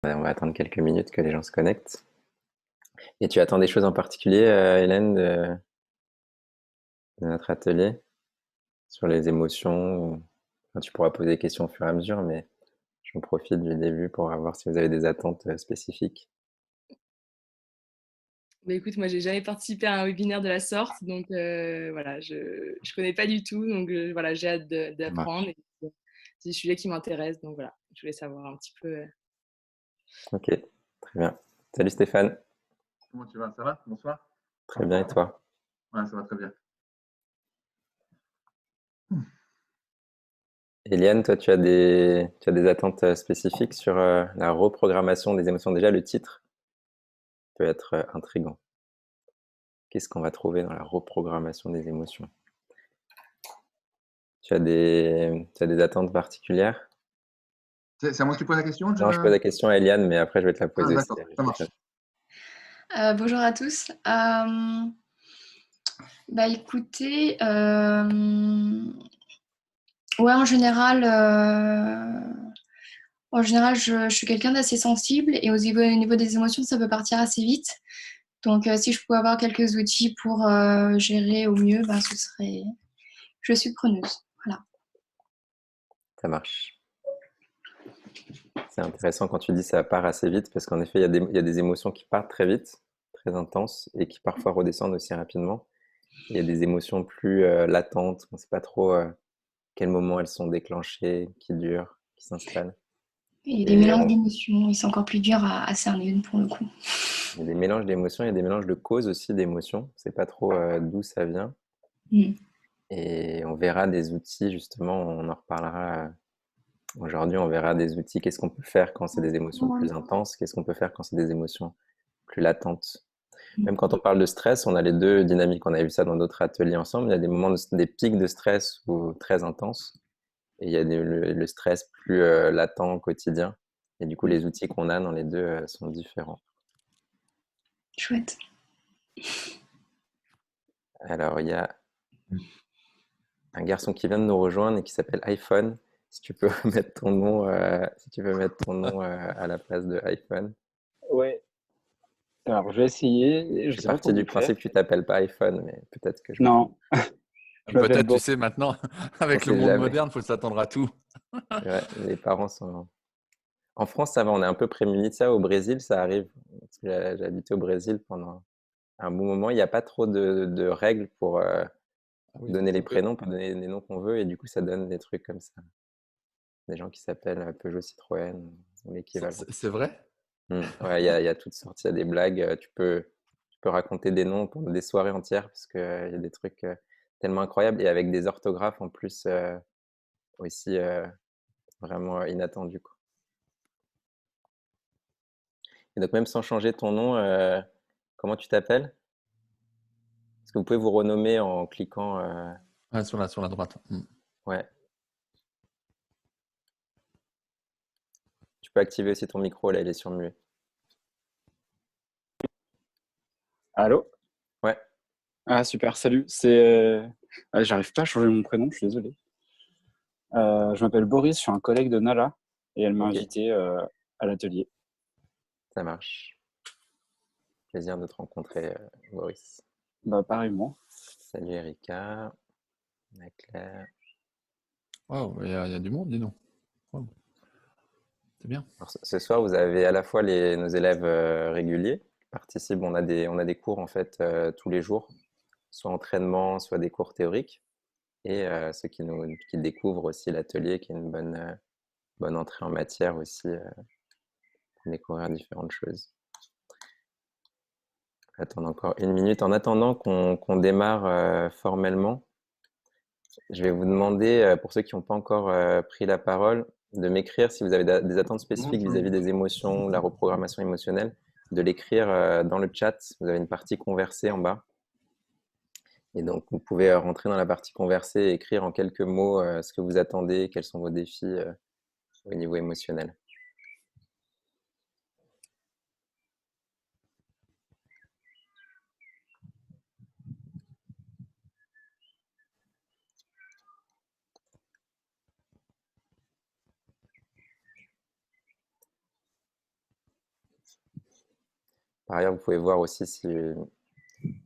On va attendre quelques minutes que les gens se connectent. Et tu attends des choses en particulier, Hélène, de notre atelier sur les émotions enfin, tu pourras poser des questions au fur et à mesure, mais j'en profite du début pour voir si vous avez des attentes spécifiques. Bah, écoute, moi, j'ai jamais participé à un webinaire de la sorte, donc voilà, je connais pas du tout, donc voilà, j'ai hâte Ça d'apprendre. marche. Et c'est des sujets qui m'intéressent, donc voilà, je voulais savoir un petit peu. Ok, très bien. Salut Stéphane. Comment tu vas? Ça va? Bonsoir. Très bien, et toi? Ouais, ça va très bien. Eliane, toi, tu as des attentes spécifiques sur la reprogrammation des émotions. Déjà, le titre peut être intriguant. Qu'est-ce qu'on va trouver dans la reprogrammation des émotions? Tu as des attentes particulières? C'est à moi que tu poses la question? Non, je pose la question à Eliane, mais après, je vais te la Ah, poser aussi, d'accord, ça marche. Stéphane. Bonjour à tous. Bah écoutez, ouais, en général, je suis quelqu'un d'assez sensible et au niveau des émotions, ça peut partir assez vite. Donc, si je pouvais avoir quelques outils pour gérer au mieux, ben, ce serait. Je suis preneuse. Voilà. Ça marche. C'est intéressant quand tu dis ça part assez vite, parce qu'en effet, il y a des émotions qui partent très vite, très intenses, et qui parfois redescendent aussi rapidement. Il y a des émotions plus latentes, on ne sait pas trop quel moment elles sont déclenchées, qui durent, qui s'installent. Et des Et mélanges d'émotions, ils sont encore plus durs à cerner pour le coup. il y a des mélanges d'émotions, il y a des mélanges de causes aussi d'émotions. On ne sait pas trop d'où ça vient. Mm. Et on verra des outils, justement, on en reparlera aujourd'hui, on verra des outils. Qu'est-ce qu'on peut faire quand c'est des émotions plus intenses? Qu'est-ce qu'on peut faire quand c'est des émotions plus latentes? Même quand on parle de stress, on a les deux dynamiques. On a vu ça dans d'autres ateliers ensemble. Il y a des moments, des pics de stress ou très intenses. Et il y a le stress plus latent, quotidien. Et du coup, les outils qu'on a dans les deux sont différents. Chouette. Alors, il y a un garçon qui vient de nous rejoindre et qui s'appelle iPhone. Si tu peux mettre ton nom, si tu veux mettre ton nom à la place de iPhone. Ouais, alors je vais essayer. Je Je suis sais pas parti comment du faire. principe que tu t'appelles pas iPhone, mais peut-être que je me trompe. Non, je m'appelle Peut-être, tu Boris. sais, maintenant, On avec le sait monde jamais. moderne, il faut s'attendre à tout. Ouais, les parents sont. En France, ça va, on est un peu prémunis de ça. Au Brésil, ça arrive. Parce que j'ai habité au Brésil pendant un bon moment. Il n'y a pas trop de règles pour Ah oui, donner les c'est prénoms, pour donner les noms qu'on veut. Et du coup, ça donne des trucs comme ça. Des gens qui s'appellent Peugeot Citroën ou l'équivalent. c'est vrai? Ouais, il y a toutes sortes. Il y a des blagues. Tu peux raconter des noms pour des soirées entières parce qu'il y a des trucs tellement incroyables et avec des orthographes en plus aussi vraiment inattendus, quoi. Et donc, même sans changer ton nom, comment tu t'appelles? Est-ce que vous pouvez vous renommer en cliquant Ouais, sur la droite. ouais. Tu peux activer aussi ton micro, là, il est sur muet. Allô? Ouais, Ah super, salut. J'arrive pas à changer mon prénom, je suis désolé. Je m'appelle Boris, je suis un collègue de Nala et elle m'a ok, invité à l'atelier. ça marche. Plaisir de te rencontrer, Boris. Bah pareillement. Salut Erika, Claire. Waouh, il y a du monde, dis donc. Waouh, c'est bien. Alors, ce soir, vous avez à la fois nos élèves réguliers qui participent. On a des cours en fait tous les jours, soit entraînement, soit des cours théoriques, et ceux qui découvrent aussi l'atelier, qui est une bonne entrée en matière aussi pour découvrir différentes choses. Attendre encore une minute. En attendant qu'on démarre formellement, je vais vous demander, pour ceux qui n'ont pas encore pris la parole, de m'écrire si vous avez des attentes spécifiques vis-à-vis des émotions, la reprogrammation émotionnelle, de l'écrire dans le chat. Vous avez une partie conversée en bas. Et donc, vous pouvez rentrer dans la partie conversée et écrire en quelques mots ce que vous attendez, quels sont vos défis au niveau émotionnel. Par ailleurs, vous pouvez voir aussi si vous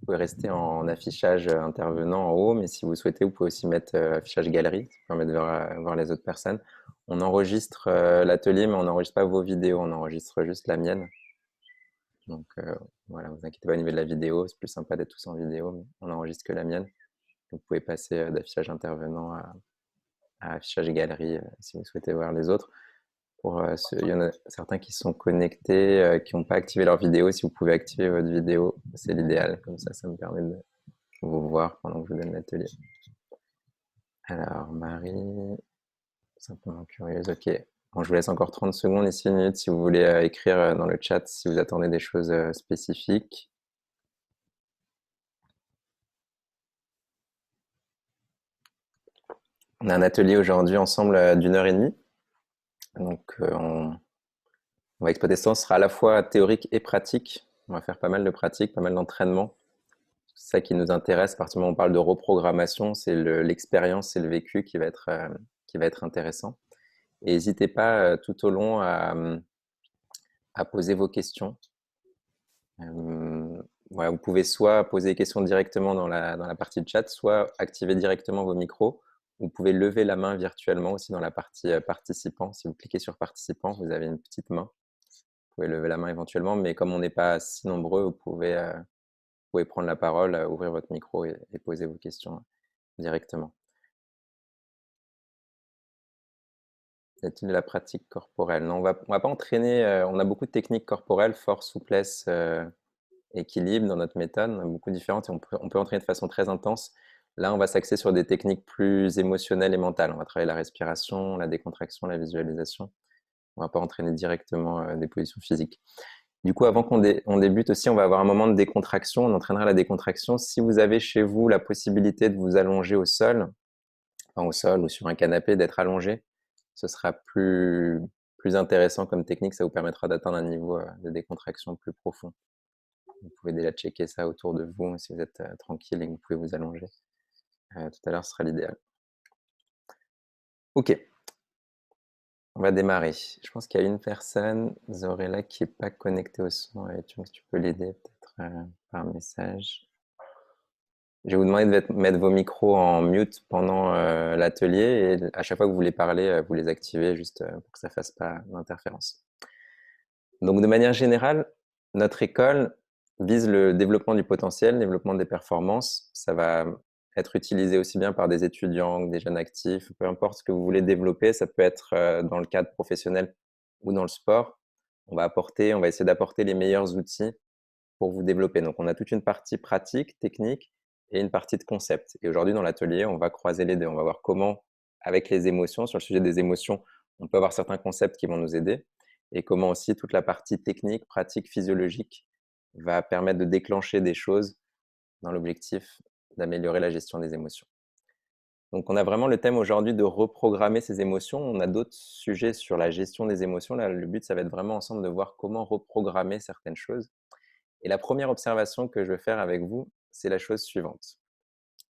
pouvez rester en affichage intervenant en haut, mais si vous souhaitez, vous pouvez aussi mettre affichage galerie, ça permet de voir les autres personnes. On enregistre l'atelier, mais on n'enregistre pas vos vidéos, on enregistre juste la mienne. Donc voilà, vous inquiétez pas au niveau de la vidéo, c'est plus sympa d'être tous en vidéo, mais on n'enregistre que la mienne. Vous pouvez passer d'affichage intervenant à affichage galerie si vous souhaitez voir les autres. Il y en a certains qui sont connectés, qui n'ont pas activé leur vidéo. Si vous pouvez activer votre vidéo, c'est l'idéal. Comme ça me permet de vous voir pendant que je vous donne l'atelier. Alors, Marie, simplement curieuse, ok. Bon, je vous laisse encore 30 secondes, ici 1 minute, si vous voulez écrire dans le chat si vous attendez des choses spécifiques. On a un atelier aujourd'hui ensemble d'1h30. Donc, on va exploiter ça. Ce sera à la fois théorique et pratique. On va faire pas mal de pratiques, pas mal d'entraînement. C'est ça qui nous intéresse. À partir du moment où on parle de reprogrammation, c'est l'expérience, c'est le vécu qui va être intéressant. Et n'hésitez pas tout au long à poser vos questions. Voilà, vous pouvez soit poser des questions directement dans la partie de chat, soit activer directement vos micros. Vous pouvez lever la main virtuellement aussi dans la partie participants. Si vous cliquez sur participants, vous avez une petite main. Vous pouvez lever la main éventuellement, mais comme on n'est pas si nombreux, vous pouvez prendre la parole, ouvrir votre micro et poser vos questions directement. Y a-t-il de la pratique corporelle? Non, on va pas entraîner. On a beaucoup de techniques corporelles, force, souplesse, équilibre dans notre méthode. On a beaucoup différentes et on peut entraîner de façon très intense. Là, on va s'axer sur des techniques plus émotionnelles et mentales. On va travailler la respiration, la décontraction, la visualisation. On ne va pas entraîner directement des positions physiques. Du coup, avant qu'on débute aussi, on va avoir un moment de décontraction. On entraînera la décontraction. Si vous avez chez vous la possibilité de vous allonger au sol ou sur un canapé, d'être allongé, ce sera plus intéressant comme technique. Ça vous permettra d'atteindre un niveau de décontraction plus profond. Vous pouvez déjà checker ça autour de vous si vous êtes tranquille et que vous pouvez vous allonger. Tout à l'heure, ce sera l'idéal. Ok. On va démarrer. Je pense qu'il y a une personne, Zorella, qui n'est pas connectée au son. Tu peux l'aider peut-être par message. Je vais vous demander de mettre vos micros en mute pendant l'atelier et à chaque fois que vous voulez parler, vous les activez juste pour que ça ne fasse pas d'interférence. Donc, de manière générale, notre école vise le développement du potentiel, le développement des performances. Ça va être utilisé aussi bien par des étudiants que des jeunes actifs, peu importe ce que vous voulez développer. Ça peut être dans le cadre professionnel ou dans le sport. On va essayer d'apporter les meilleurs outils pour vous développer. Donc, on a toute une partie pratique, technique et une partie de concept. Et aujourd'hui, dans l'atelier, on va croiser les deux. On va voir comment, avec les émotions, sur le sujet des émotions, on peut avoir certains concepts qui vont nous aider et comment aussi toute la partie technique, pratique, physiologique va permettre de déclencher des choses dans l'objectif d'améliorer la gestion des émotions. Donc, on a vraiment le thème aujourd'hui de reprogrammer ses émotions. On a d'autres sujets sur la gestion des émotions. Là, le but, ça va être vraiment ensemble de voir comment reprogrammer certaines choses. Et la première observation que je veux faire avec vous, c'est la chose suivante.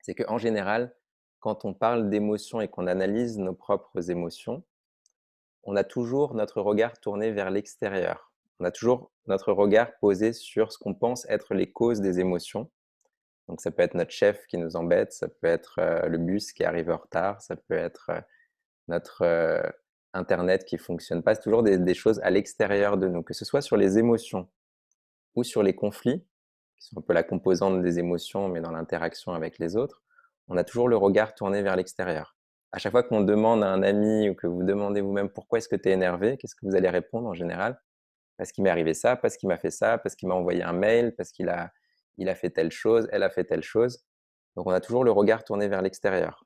C'est qu'en général, quand on parle d'émotions et qu'on analyse nos propres émotions, on a toujours notre regard tourné vers l'extérieur. On a toujours notre regard posé sur ce qu'on pense être les causes des émotions. Donc, ça peut être notre chef qui nous embête, ça peut être le bus qui arrive en retard, ça peut être notre Internet qui ne fonctionne pas. C'est toujours des choses à l'extérieur de nous, que ce soit sur les émotions ou sur les conflits, qui sont un peu la composante des émotions, mais dans l'interaction avec les autres. On a toujours le regard tourné vers l'extérieur. À chaque fois qu'on demande à un ami ou que vous demandez vous-même pourquoi est-ce que tu es énervé, qu'est-ce que vous allez répondre en général? Parce qu'il m'est arrivé ça, parce qu'il m'a fait ça, parce qu'il m'a envoyé un mail, parce qu'il a fait telle chose, elle a fait telle chose. Donc, on a toujours le regard tourné vers l'extérieur.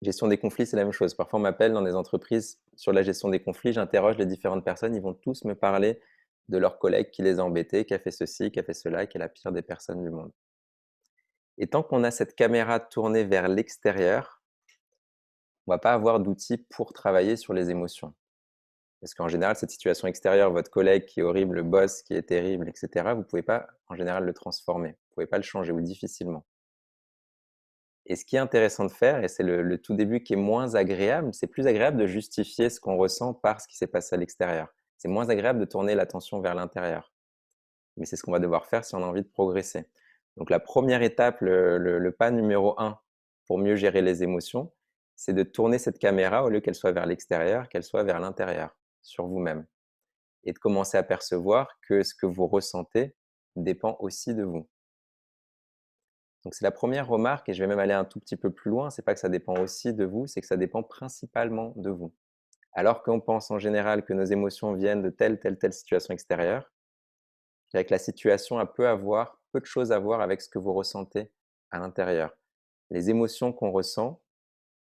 Gestion des conflits, c'est la même chose. Parfois, on m'appelle dans des entreprises sur la gestion des conflits, j'interroge les différentes personnes, ils vont tous me parler de leur collègue qui les a embêtés, qui a fait ceci, qui a fait cela, qui est la pire des personnes du monde. Et tant qu'on a cette caméra tournée vers l'extérieur, on ne va pas avoir d'outils pour travailler sur les émotions. Parce qu'en général, cette situation extérieure, votre collègue qui est horrible, le boss qui est terrible, etc., vous ne pouvez pas, en général, le transformer. Vous ne pouvez pas le changer, ou difficilement. Et ce qui est intéressant de faire, et c'est le tout début qui est moins agréable, c'est plus agréable de justifier ce qu'on ressent par ce qui s'est passé à l'extérieur. C'est moins agréable de tourner l'attention vers l'intérieur. Mais c'est ce qu'on va devoir faire si on a envie de progresser. Donc la première étape, le pas numéro 1 pour mieux gérer les émotions, c'est de tourner cette caméra, au lieu qu'elle soit vers l'extérieur, qu'elle soit vers l'intérieur, sur vous-même. Et de commencer à percevoir que ce que vous ressentez dépend aussi de vous. Donc c'est la première remarque, et je vais même aller un tout petit peu plus loin, c'est pas que ça dépend aussi de vous, c'est que ça dépend principalement de vous. Alors qu'on pense en général que nos émotions viennent de telle situation extérieure, je dirais que la situation a peu de choses à voir avec ce que vous ressentez à l'intérieur. Les émotions qu'on ressent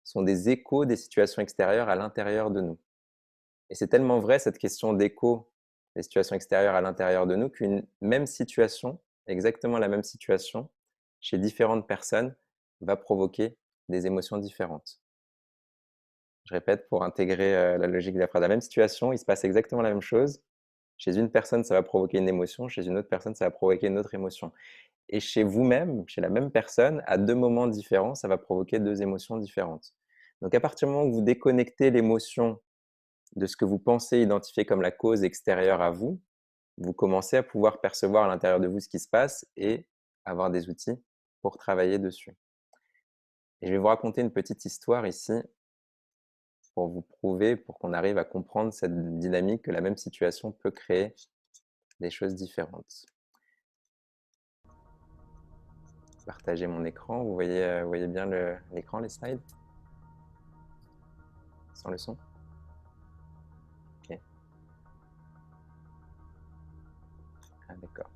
sont des échos des situations extérieures à l'intérieur de nous. Et c'est tellement vrai, cette question d'écho des situations extérieures à l'intérieur de nous, qu'une même situation, exactement la même situation, chez différentes personnes, va provoquer des émotions différentes. Je répète pour intégrer la logique de la phrase. La même situation, il se passe exactement la même chose. Chez une personne, ça va provoquer une émotion. Chez une autre personne, ça va provoquer une autre émotion. Et chez vous-même, chez la même personne, à 2 moments différents, ça va provoquer 2 émotions différentes. Donc à partir du moment où vous déconnectez l'émotion de ce que vous pensez identifier comme la cause extérieure à vous, vous commencez à pouvoir percevoir à l'intérieur de vous ce qui se passe et avoir des outils pour travailler dessus. Et je vais vous raconter une petite histoire ici pour vous prouver, pour qu'on arrive à comprendre cette dynamique, que la même situation peut créer des choses différentes. Partager mon écran, vous voyez bien l'écran, les slides? Sans le son? Ok. Ah d'accord.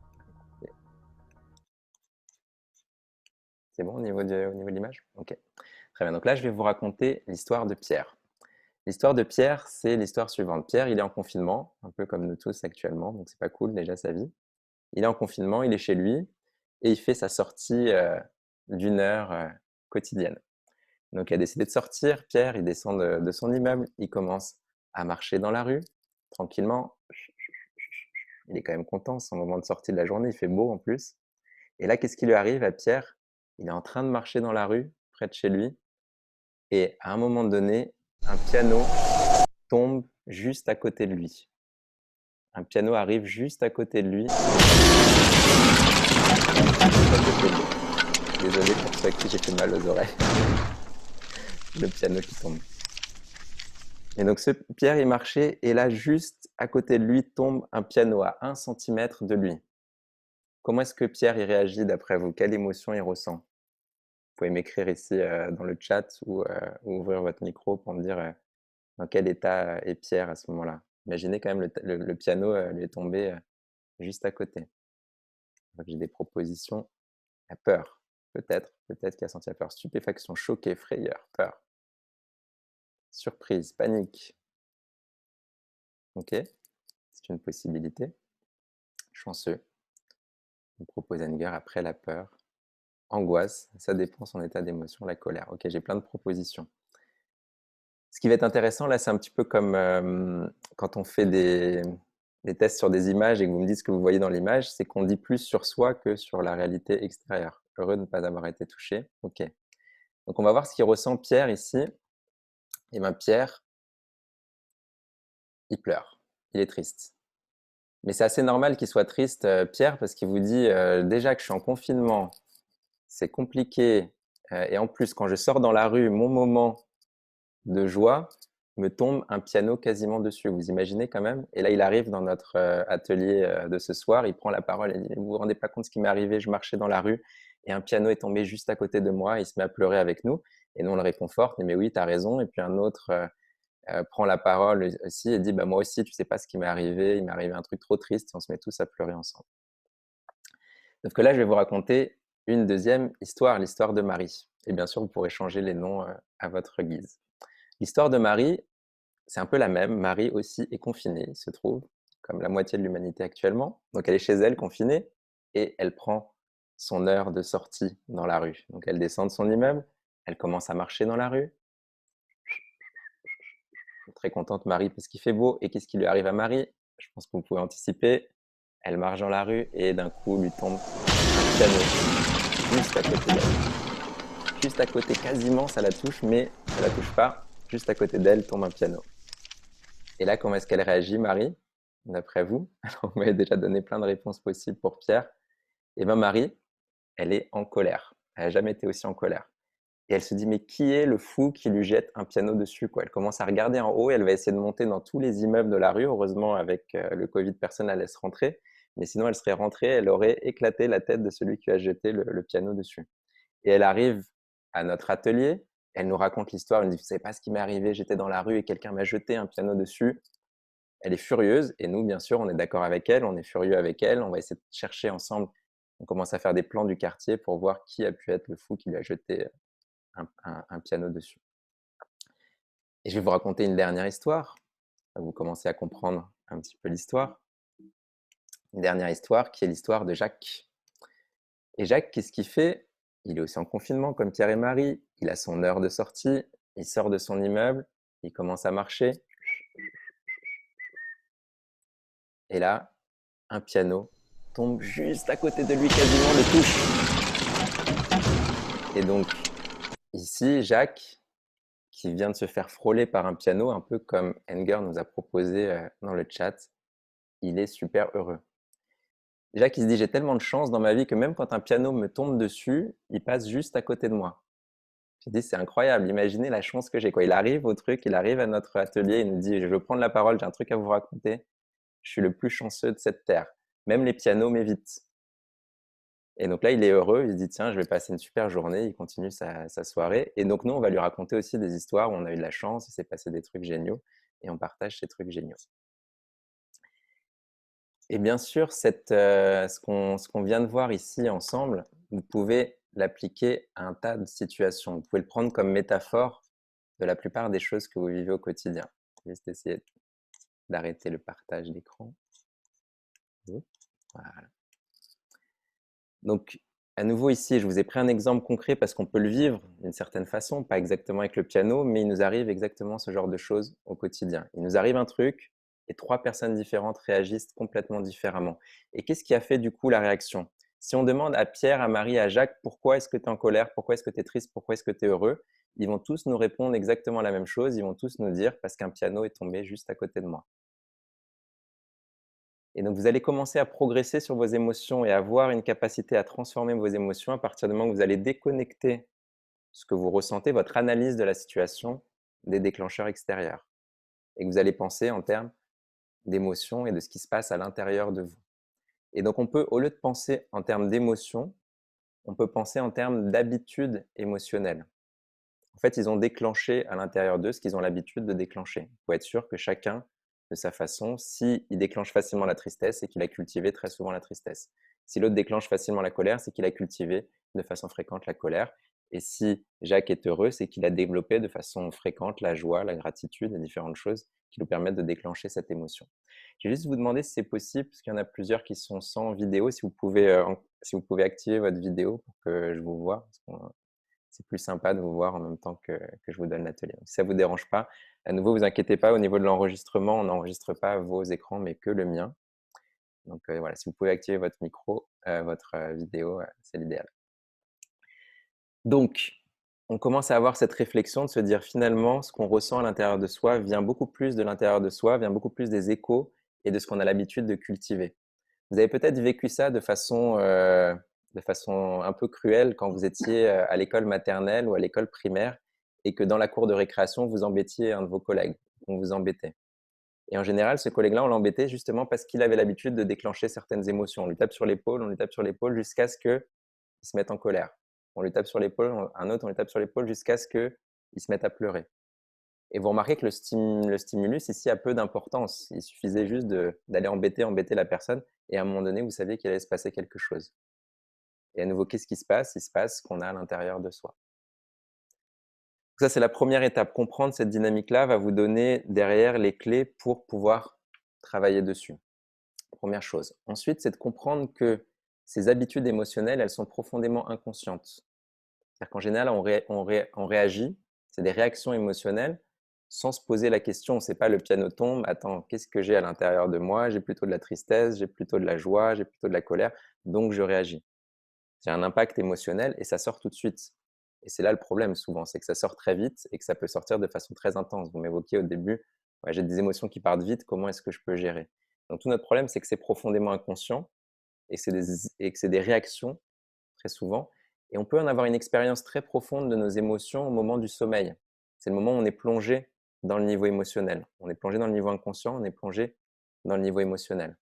C'est bon au niveau de l'image? Ok. Très bien, donc là je vais vous raconter l'histoire de Pierre. L'histoire de Pierre, c'est l'histoire suivante. Pierre, il est en confinement, un peu comme nous tous actuellement, donc c'est pas cool déjà sa vie. Il est en confinement, il est chez lui, et il fait sa sortie d'1 heure quotidienne. Donc il a décidé de sortir, Pierre, il descend de son immeuble, il commence à marcher dans la rue, tranquillement. Il est quand même content, c'est son moment de sortie de la journée, il fait beau en plus. Et là, qu'est-ce qui lui arrive à Pierre? Il est en train de marcher dans la rue, près de chez lui, et à un moment donné, un piano tombe juste à côté de lui. Un piano arrive juste à côté de lui. Désolé pour ceux à qui j'ai fait mal aux oreilles. Le piano qui tombe. Et donc ce Pierre, il marchait, et là, juste à côté de lui, tombe un piano à 1 centimètre de lui. Comment est-ce que Pierre y réagit d'après vous? Quelle émotion il ressent? Vous pouvez m'écrire ici dans le chat ou ouvrir votre micro pour me dire dans quel état est Pierre à ce moment-là. Imaginez quand même le piano lui est tombé juste à côté. Donc j'ai des propositions. La peur, peut-être qu'il a senti la peur. Stupéfaction, choqué, frayeur, peur. Surprise, panique. Ok, c'est une possibilité. Chanceux. On propose anger après la peur. Angoisse, ça dépend de son état d'émotion, la colère. Ok, j'ai plein de propositions. Ce qui va être intéressant là, c'est un petit peu comme quand on fait des tests sur des images et que vous me dites ce que vous voyez dans l'image, c'est qu'on dit plus sur soi que sur la réalité extérieure. Heureux de ne pas avoir été touché. Ok. Donc on va voir ce qu'il ressent Pierre ici. Et bien Pierre, il pleure, il est triste. Mais c'est assez normal qu'il soit triste, Pierre, parce qu'il vous dit déjà que je suis en confinement, c'est compliqué, et en plus quand je sors dans la rue, mon moment de joie me tombe un piano quasiment dessus. Vous imaginez quand même? Et là, il arrive dans notre atelier de ce soir, il prend la parole et dit « Vous vous rendez pas compte ce qui m'est arrivé? Je marchais dans la rue et un piano est tombé juste à côté de moi. » Il se met à pleurer avec nous et nous, on le réconforte. « Mais oui, tu as raison. » Et puis un autre prend la parole aussi et dit « Moi aussi, tu sais pas ce qui m'est arrivé. Il m'est arrivé un truc trop triste. » Et on se met tous à pleurer ensemble. Sauf que là, je vais vous raconter une deuxième histoire, l'histoire de Marie. Et bien sûr, vous pourrez changer les noms à votre guise. L'histoire de Marie, c'est un peu la même. Marie aussi est confinée, il se trouve, comme la moitié de l'humanité actuellement. Donc elle est chez elle, confinée, et elle prend son heure de sortie dans la rue. Donc elle descend de son immeuble, elle commence à marcher dans la rue. Très contente Marie parce qu'il fait beau. Et qu'est-ce qui lui arrive à Marie? Je pense que vous pouvez anticiper. Elle marche dans la rue et d'un coup lui tombe un piano juste à côté d'elle. Juste à côté, quasiment, ça la touche, mais ça la touche pas. Juste à côté d'elle tombe un piano. Et là, comment est-ce qu'elle réagit, Marie? d'après vous? Alors, vous m'avez déjà donné plein de réponses possibles pour Pierre. Et bien, Marie, elle est en colère. Elle n'a jamais été aussi en colère. Et elle se dit, mais qui est le fou qui lui jette un piano dessus, quoi? Elle commence à regarder en haut et elle va essayer de monter dans tous les immeubles de la rue. Heureusement, avec le Covid, personne ne la laisse rentrer. Mais sinon, elle serait rentrée, elle aurait éclaté la tête de celui qui a jeté le piano dessus. Et elle arrive à notre atelier, elle nous raconte l'histoire, elle nous dit, vous savez pas ce qui m'est arrivé, j'étais dans la rue et quelqu'un m'a jeté un piano dessus. Elle est furieuse et nous, bien sûr, on est d'accord avec elle, on est furieux avec elle, on va essayer de chercher ensemble. On commence à faire des plans du quartier pour voir qui a pu être le fou qui lui a jeté un piano dessus. Et je vais vous raconter une dernière histoire. Vous commencez à comprendre un petit peu l'histoire. Une dernière histoire qui est l'histoire de Jacques. Et Jacques, qu'est-ce qu'il fait? Il est aussi en confinement comme Pierre et Marie. Il a son heure de sortie. Il sort de son immeuble. Il commence à marcher. Et là, un piano tombe juste à côté de lui, quasiment le touche. Et donc, ici, Jacques, qui vient de se faire frôler par un piano, un peu comme Enger nous a proposé dans le chat, il est super heureux. Jacques, il se dit, j'ai tellement de chance dans ma vie que même quand un piano me tombe dessus, il passe juste à côté de moi. Je me dis, c'est incroyable, imaginez la chance que j'ai. Il arrive au truc, il arrive à notre atelier, il nous dit, je veux prendre la parole, j'ai un truc à vous raconter. Je suis le plus chanceux de cette terre. Même les pianos m'évitent. Et donc là, il est heureux, il se dit, tiens, je vais passer une super journée, il continue sa soirée. Et donc nous, on va lui raconter aussi des histoires où on a eu de la chance, il s'est passé des trucs géniaux, et on partage ces trucs géniaux. Et bien sûr, ce qu'on vient de voir ici ensemble, vous pouvez l'appliquer à un tas de situations. Vous pouvez le prendre comme métaphore de la plupart des choses que vous vivez au quotidien. Je vais juste essayer d'arrêter le partage d'écran. Voilà. Donc, à nouveau ici, je vous ai pris un exemple concret parce qu'on peut le vivre d'une certaine façon, pas exactement avec le piano, mais il nous arrive exactement ce genre de choses au quotidien. Il nous arrive un truc et 3 personnes différentes réagissent complètement différemment. Et qu'est-ce qui a fait du coup la réaction? Si on demande à Pierre, à Marie, à Jacques, pourquoi est-ce que tu es en colère, pourquoi est-ce que tu es triste, pourquoi est-ce que tu es heureux, ils vont tous nous répondre exactement la même chose, ils vont tous nous dire parce qu'un piano est tombé juste à côté de moi. Et donc, vous allez commencer à progresser sur vos émotions et à avoir une capacité à transformer vos émotions à partir du moment où vous allez déconnecter ce que vous ressentez, votre analyse de la situation, des déclencheurs extérieurs. Et que vous allez penser en termes d'émotions et de ce qui se passe à l'intérieur de vous. Et donc, on peut, au lieu de penser en termes d'émotions, on peut penser en termes d'habitude émotionnelle. En fait, ils ont déclenché à l'intérieur d'eux ce qu'ils ont l'habitude de déclencher. Il faut être sûr que chacun, de sa façon, s'il déclenche facilement la tristesse, c'est qu'il a cultivé très souvent la tristesse. Si l'autre déclenche facilement la colère, c'est qu'il a cultivé de façon fréquente la colère. Et si Jacques est heureux, c'est qu'il a développé de façon fréquente la joie, la gratitude et différentes choses qui nous permettent de déclencher cette émotion. Je vais juste vous demander si c'est possible, parce qu'il y en a plusieurs qui sont sans vidéo, si vous pouvez activer votre vidéo pour que je vous voie. C'est plus sympa de vous voir en même temps que je vous donne l'atelier. Si ça ne vous dérange pas, à nouveau, vous inquiétez pas, au niveau de l'enregistrement, on n'enregistre pas vos écrans, mais que le mien. Donc voilà, si vous pouvez activer votre micro, votre vidéo, c'est l'idéal. Donc, on commence à avoir cette réflexion de se dire finalement, ce qu'on ressent à l'intérieur de soi vient beaucoup plus de l'intérieur de soi, vient beaucoup plus des échos et de ce qu'on a l'habitude de cultiver. Vous avez peut-être vécu ça de façon un peu cruelle quand vous étiez à l'école maternelle ou à l'école primaire et que dans la cour de récréation, vous embêtiez un de vos collègues. On vous embêtait. Et en général, ce collègue-là, on l'embêtait justement parce qu'il avait l'habitude de déclencher certaines émotions. On lui tape sur l'épaule jusqu'à ce qu'il se mette en colère. On lui tape sur l'épaule, un autre, on lui tape sur l'épaule jusqu'à ce qu'il se mette à pleurer. Et vous remarquez que le stimulus ici a peu d'importance. Il suffisait juste d'aller embêter la personne et à un moment donné, vous saviez qu'il allait se passer quelque chose. Et à nouveau, qu'est-ce qui se passe? Il se passe ce qu'on a à l'intérieur de soi. Donc ça, c'est la première étape. Comprendre cette dynamique-là va vous donner derrière les clés pour pouvoir travailler dessus. Première chose. Ensuite, c'est de comprendre que ces habitudes émotionnelles, elles sont profondément inconscientes. C'est-à-dire qu'en général, on réagit, c'est des réactions émotionnelles, sans se poser la question. C'est pas le piano tombe, attends, qu'est-ce que j'ai à l'intérieur de moi? J'ai plutôt de la tristesse, j'ai plutôt de la joie, j'ai plutôt de la colère, donc je réagis. C'est un impact émotionnel et ça sort tout de suite. Et c'est là le problème souvent, c'est que ça sort très vite et que ça peut sortir de façon très intense. Vous m'évoquiez au début, ouais, j'ai des émotions qui partent vite, comment est-ce que je peux gérer? Donc tout notre problème, c'est que c'est profondément inconscient et que c'est des réactions très souvent. Et on peut en avoir une expérience très profonde de nos émotions au moment du sommeil. C'est le moment où on est plongé dans le niveau émotionnel. On est plongé dans le niveau inconscient, on est plongé dans le niveau émotionnel.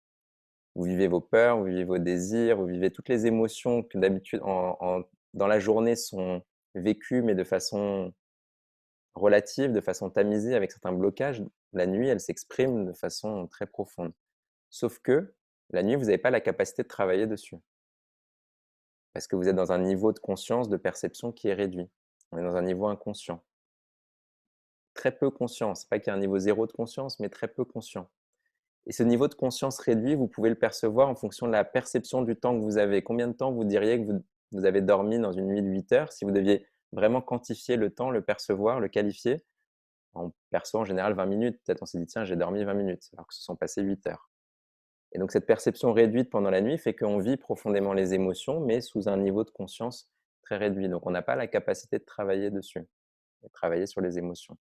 Vous vivez vos peurs, vous vivez vos désirs, vous vivez toutes les émotions que d'habitude dans la journée sont vécues, mais de façon relative, de façon tamisée, avec certains blocages. La nuit, elle s'exprime de façon très profonde. Sauf que la nuit, vous n'avez pas la capacité de travailler dessus. Parce que vous êtes dans un niveau de conscience, de perception qui est réduit. On est dans un niveau inconscient. Très peu conscient. Ce n'est pas qu'il y a un niveau zéro de conscience, mais très peu conscient. Et ce niveau de conscience réduit, vous pouvez le percevoir en fonction de la perception du temps que vous avez. Combien de temps vous diriez que vous avez dormi dans une nuit de 8 heures? Si vous deviez vraiment quantifier le temps, le percevoir, le qualifier, on perçoit en général 20 minutes. Peut-être on s'est dit, tiens, j'ai dormi 20 minutes, alors que ce sont passées 8 heures. Et donc cette perception réduite pendant la nuit fait qu'on vit profondément les émotions, mais sous un niveau de conscience très réduit. Donc on n'a pas la capacité de travailler dessus, de travailler sur les émotions.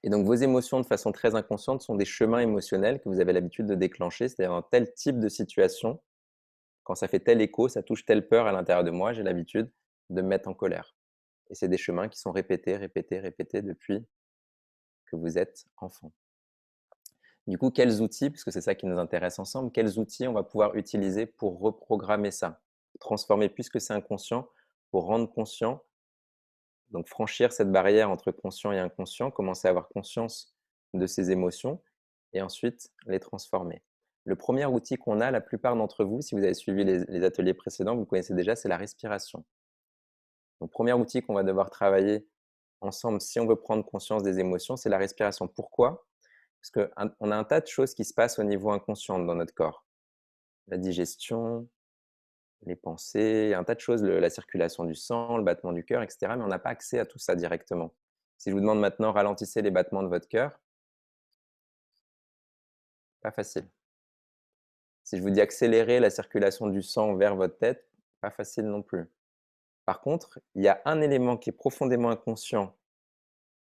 Et donc vos émotions de façon très inconsciente sont des chemins émotionnels que vous avez l'habitude de déclencher, c'est-à-dire dans tel type de situation, quand ça fait tel écho, ça touche telle peur à l'intérieur de moi, j'ai l'habitude de me mettre en colère. Et c'est des chemins qui sont répétés, répétés, répétés depuis que vous êtes enfant. Du coup, quels outils, puisque c'est ça qui nous intéresse ensemble, quels outils on va pouvoir utiliser pour reprogrammer ça, transformer, puisque c'est inconscient, pour rendre conscient, donc franchir cette barrière entre conscient et inconscient, commencer à avoir conscience de ses émotions et ensuite les transformer. Le premier outil qu'on a, la plupart d'entre vous, si vous avez suivi les ateliers précédents, vous connaissez déjà, c'est la respiration. Donc, premier outil qu'on va devoir travailler ensemble si on veut prendre conscience des émotions, c'est la respiration. Pourquoi? Parce qu'on a un tas de choses qui se passent au niveau inconscient dans notre corps. La digestion, les pensées, un tas de choses, la circulation du sang, le battement du cœur, etc. Mais on n'a pas accès à tout ça directement. Si je vous demande maintenant, ralentissez les battements de votre cœur, pas facile. Si je vous dis accélérer la circulation du sang vers votre tête, pas facile non plus. Par contre, il y a un élément qui est profondément inconscient,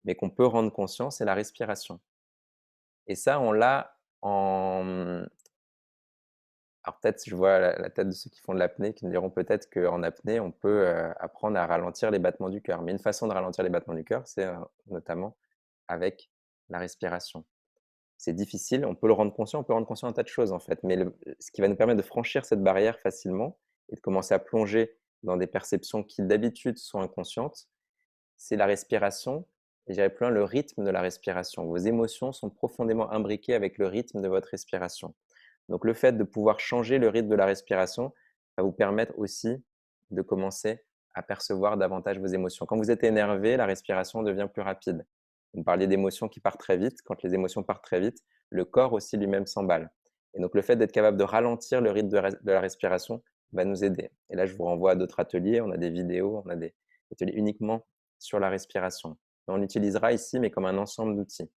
mais qu'on peut rendre conscient, c'est la respiration. Et ça, on l'a en... Alors peut-être, je vois la tête de ceux qui font de l'apnée qui me diront peut-être qu'en apnée, on peut apprendre à ralentir les battements du cœur. Mais une façon de ralentir les battements du cœur, c'est notamment avec la respiration. C'est difficile, on peut le rendre conscient, on peut rendre conscient un tas de choses en fait. Mais ce qui va nous permettre de franchir cette barrière facilement et de commencer à plonger dans des perceptions qui d'habitude sont inconscientes, c'est la respiration. Et j'irai plus loin, le rythme de la respiration. Vos émotions sont profondément imbriquées avec le rythme de votre respiration. Donc le fait de pouvoir changer le rythme de la respiration va vous permettre aussi de commencer à percevoir davantage vos émotions. Quand vous êtes énervé, la respiration devient plus rapide. Vous parliez d'émotions qui partent très vite. Quand les émotions partent très vite, le corps aussi lui-même s'emballe. Et donc le fait d'être capable de ralentir le rythme de la respiration va nous aider. Et là, je vous renvoie à d'autres ateliers. On a des vidéos, on a des ateliers uniquement sur la respiration. On l'utilisera ici, mais comme un ensemble d'outils.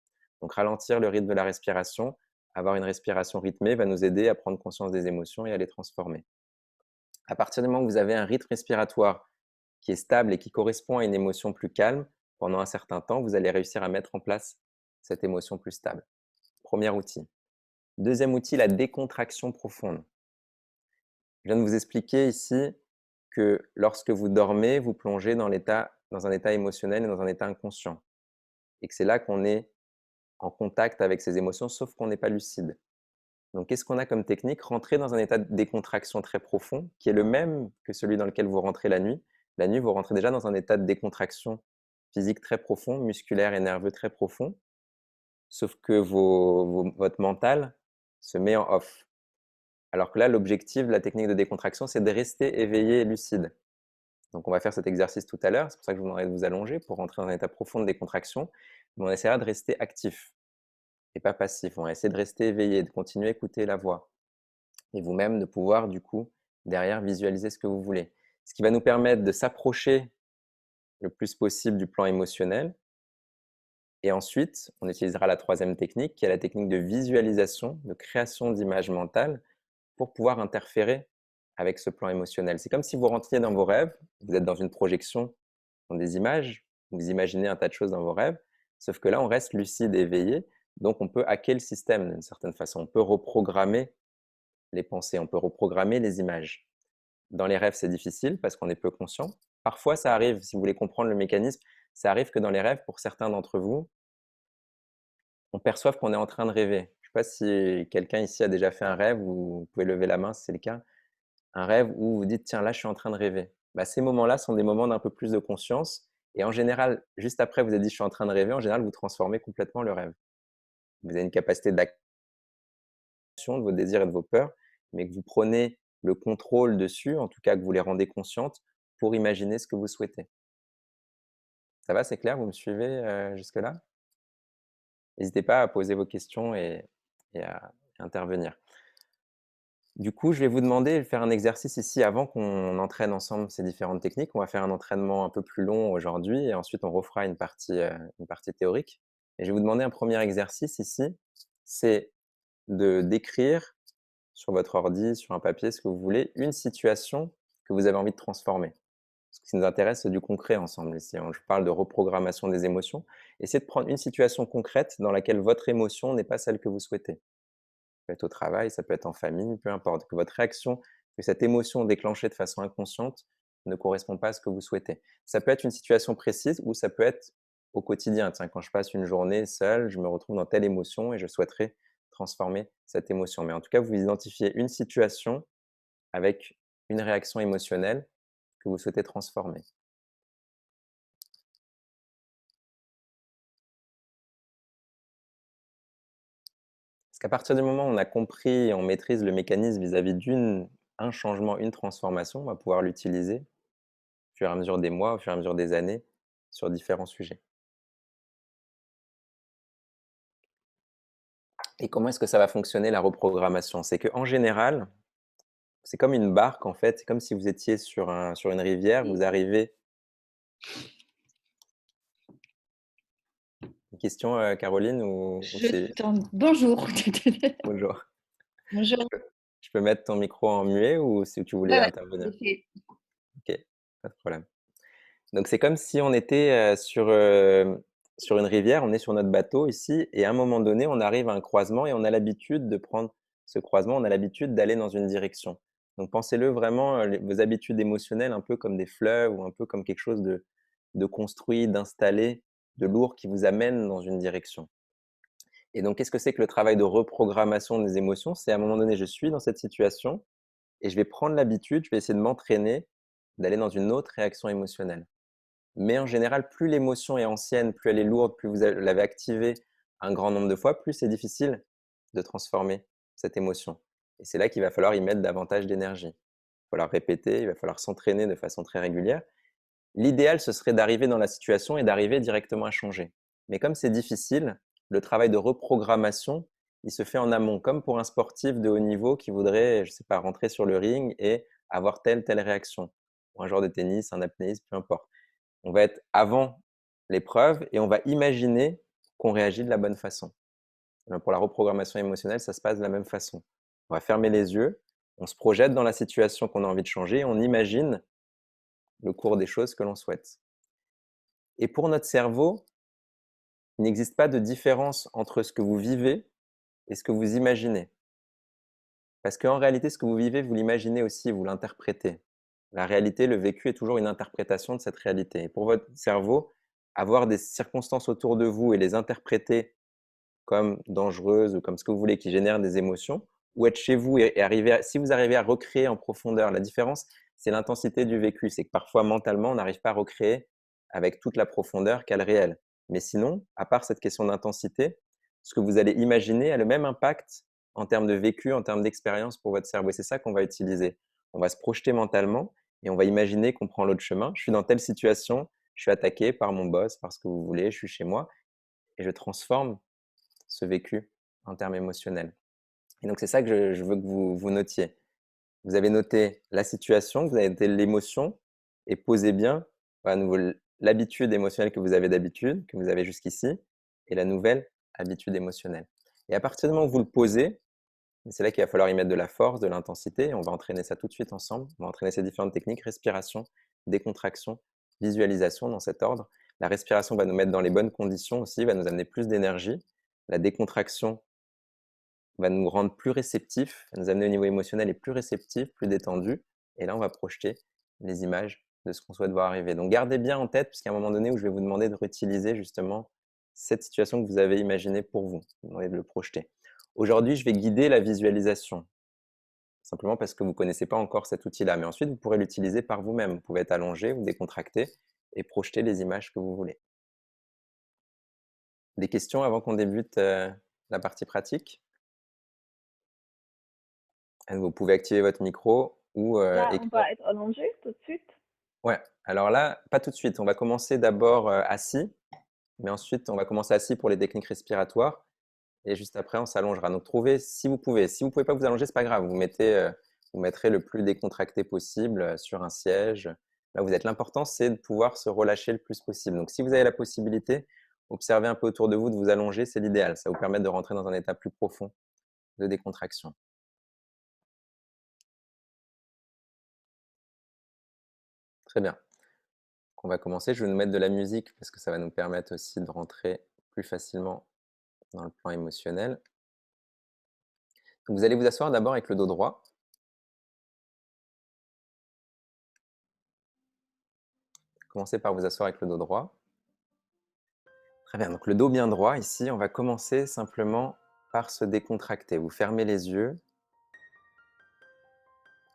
Donc ralentir le rythme de la respiration, avoir une respiration rythmée va nous aider à prendre conscience des émotions et à les transformer. À partir du moment où vous avez un rythme respiratoire qui est stable et qui correspond à une émotion plus calme, pendant un certain temps, vous allez réussir à mettre en place cette émotion plus stable. Premier outil. Deuxième outil, la décontraction profonde. Je viens de vous expliquer ici que lorsque vous dormez, vous plongez dans un état émotionnel et dans un état inconscient. Et que c'est là qu'on est en contact avec ses émotions, sauf qu'on n'est pas lucide. Donc, qu'est-ce qu'on a comme technique? Rentrer dans un état de décontraction très profond, qui est le même que celui dans lequel vous rentrez la nuit. La nuit, vous rentrez déjà dans un état de décontraction physique très profond, musculaire et nerveux très profond, sauf que votre mental se met en off. Alors que là, l'objectif de la technique de décontraction, c'est de rester éveillé et lucide. Donc, on va faire cet exercice tout à l'heure. C'est pour ça que je vous demanderai de vous allonger pour rentrer dans un état profond de décontraction. Mais on essaiera de rester actif et pas passif. On va essayer de rester éveillé, de continuer à écouter la voix. Et vous-même, de pouvoir, du coup, derrière, visualiser ce que vous voulez. Ce qui va nous permettre de s'approcher le plus possible du plan émotionnel. Et ensuite, on utilisera la troisième technique, qui est la technique de visualisation, de création d'images mentales, pour pouvoir interférer avec ce plan émotionnel. C'est comme si vous rentriez dans vos rêves, vous êtes dans une projection, dans des images, vous imaginez un tas de choses dans vos rêves, sauf que là, on reste lucide et éveillé, Donc, on peut hacker le système d'une certaine façon. On peut reprogrammer les pensées, on peut reprogrammer les images. Dans les rêves, c'est difficile parce qu'on est peu conscient. Parfois, ça arrive, si vous voulez comprendre le mécanisme, ça arrive que dans les rêves, pour certains d'entre vous, on perçoive qu'on est en train de rêver. Je ne sais pas si quelqu'un ici a déjà fait un rêve, ou vous pouvez lever la main si c'est le cas. Un rêve où vous dites, tiens, là, je suis en train de rêver. Bah, ces moments-là sont des moments d'un peu plus de conscience. Et en général, juste après, vous avez dit, je suis en train de rêver, en général, vous transformez complètement le rêve. Vous avez une capacité d'action de vos désirs et de vos peurs, mais que vous prenez le contrôle dessus, en tout cas que vous les rendez conscientes, pour imaginer ce que vous souhaitez. Ça va, c'est clair? Vous me suivez jusque-là? N'hésitez pas à poser vos questions et à intervenir. Du coup, je vais vous demander de faire un exercice ici avant qu'on entraîne ensemble ces différentes techniques. On va faire un entraînement un peu plus long aujourd'hui et ensuite on refera une partie théorique. Et je vais vous demander un premier exercice ici, c'est de décrire sur votre ordi, sur un papier, ce que vous voulez, une situation que vous avez envie de transformer. Ce qui nous intéresse, c'est du concret ensemble ici. Je parle de reprogrammation des émotions. Essayez de prendre une situation concrète dans laquelle votre émotion n'est pas celle que vous souhaitez. Ça peut être au travail, ça peut être en famille, peu importe. Que votre réaction, que cette émotion déclenchée de façon inconsciente ne correspond pas à ce que vous souhaitez. Ça peut être une situation précise ou ça peut être au quotidien. Tiens, quand je passe une journée seule, je me retrouve dans telle émotion et je souhaiterais transformer cette émotion. Mais en tout cas, vous identifiez une situation avec une réaction émotionnelle que vous souhaitez transformer. Parce qu'à partir du moment où on a compris et on maîtrise le mécanisme vis-à-vis d'un changement, une transformation, on va pouvoir l'utiliser au fur et à mesure des mois, au fur et à mesure des années, sur différents sujets. Et comment est-ce que ça va fonctionner la reprogrammation? C'est qu'en général, c'est comme une barque en fait, c'est comme si vous étiez sur une rivière, vous arrivez. Une question, Caroline, ou c'est Bonjour. bonjour? Bonjour. Je peux mettre ton micro en muet ou si tu voulais Ouais, intervenir? c'est OK, pas de problème. Donc c'est comme si on était, sur une rivière, on est sur notre bateau ici et à un moment donné, on arrive à un croisement et on a l'habitude de prendre ce croisement, on a l'habitude d'aller dans une direction. Donc pensez-le vraiment, vos habitudes émotionnelles un peu comme des fleuves ou un peu comme quelque chose de construit, d'installé, de lourd qui vous amène dans une direction. Et donc qu'est-ce que c'est que le travail de reprogrammation des émotions? C'est à un moment donné, je suis dans cette situation et je vais prendre l'habitude, je vais essayer de m'entraîner d'aller dans une autre réaction émotionnelle. Mais en général, plus l'émotion est ancienne, plus elle est lourde, plus vous l'avez activée un grand nombre de fois, plus c'est difficile de transformer cette émotion. Et c'est là qu'il va falloir y mettre davantage d'énergie. Il va falloir répéter, il va falloir s'entraîner de façon très régulière. L'idéal, ce serait d'arriver dans la situation et d'arriver directement à changer. Mais comme c'est difficile, le travail de reprogrammation, il se fait en amont, comme pour un sportif de haut niveau qui voudrait, je ne sais pas, rentrer sur le ring et avoir telle réaction. Ou un joueur de tennis, un apnéiste, peu importe. On va être avant l'épreuve et on va imaginer qu'on réagit de la bonne façon. Pour la reprogrammation émotionnelle, ça se passe de la même façon. On va fermer les yeux, on se projette dans la situation qu'on a envie de changer et on imagine le cours des choses que l'on souhaite. Et pour notre cerveau, il n'existe pas de différence entre ce que vous vivez et ce que vous imaginez. Parce qu'en réalité, ce que vous vivez, vous l'imaginez aussi, vous l'interprétez. La réalité, le vécu est toujours une interprétation de cette réalité. Et pour votre cerveau, avoir des circonstances autour de vous et les interpréter comme dangereuses ou comme ce que vous voulez qui génèrent des émotions, ou être chez vous et si vous arrivez à recréer en profondeur, la différence, c'est l'intensité du vécu. C'est que parfois, mentalement, on n'arrive pas à recréer avec toute la profondeur qu'a le réel. Mais sinon, à part cette question d'intensité, ce que vous allez imaginer a le même impact en termes de vécu, en termes d'expérience pour votre cerveau. Et c'est ça qu'on va utiliser. On va se projeter mentalement et on va imaginer qu'on prend l'autre chemin. Je suis dans telle situation, je suis attaqué par mon boss, par ce que vous voulez, je suis chez moi et je transforme ce vécu en termes émotionnels. Et donc, c'est ça que je veux que vous notiez. Vous avez noté la situation, vous avez noté l'émotion et posez bien à nouveau l'habitude émotionnelle que vous avez d'habitude, que vous avez jusqu'ici, et la nouvelle habitude émotionnelle. Et à partir du moment où vous le posez, c'est là qu'il va falloir y mettre de la force, de l'intensité. On va entraîner ça tout de suite ensemble. On va entraîner ces différentes techniques, respiration, décontraction, visualisation dans cet ordre. La respiration va nous mettre dans les bonnes conditions aussi, va nous amener plus d'énergie. La décontraction va nous rendre plus réceptifs, nous amener au niveau émotionnel et plus réceptifs, plus détendus. Et là, on va projeter les images de ce qu'on souhaite voir arriver. Donc, gardez bien en tête, puisqu'à un moment donné où je vais vous demander de réutiliser justement cette situation que vous avez imaginée pour vous. Vous demander de le projeter. Aujourd'hui, je vais guider la visualisation, simplement parce que vous ne connaissez pas encore cet outil-là. Mais ensuite, vous pourrez l'utiliser par vous-même. Vous pouvez être allongé ou décontracté et projeter les images que vous voulez. Des questions avant qu'on débute la partie pratique? Vous pouvez activer votre micro ou Là, on écrire. va être allongé tout de suite. Ouais, alors là, pas tout de suite. On va commencer d'abord assis, mais ensuite, on va commencer assis pour les techniques respiratoires et juste après, on s'allongera. Donc, trouvez si vous pouvez. Si vous ne pouvez pas vous allonger, ce n'est pas grave. Vous mettrez le plus décontracté possible sur un siège. Là, vous êtes. L'important, c'est de pouvoir se relâcher le plus possible. Donc, si vous avez la possibilité, observez un peu autour de vous, de vous allonger, c'est l'idéal. Ça va vous permettre de rentrer dans un état plus profond de décontraction. Très bien. On va commencer. Je vais nous mettre de la musique parce que ça va nous permettre aussi de rentrer plus facilement dans le plan émotionnel. Donc, vous allez vous asseoir d'abord avec le dos droit. Commencez par vous asseoir avec le dos droit. Très bien. Donc, le dos bien droit ici, on va commencer simplement par se décontracter. Vous fermez les yeux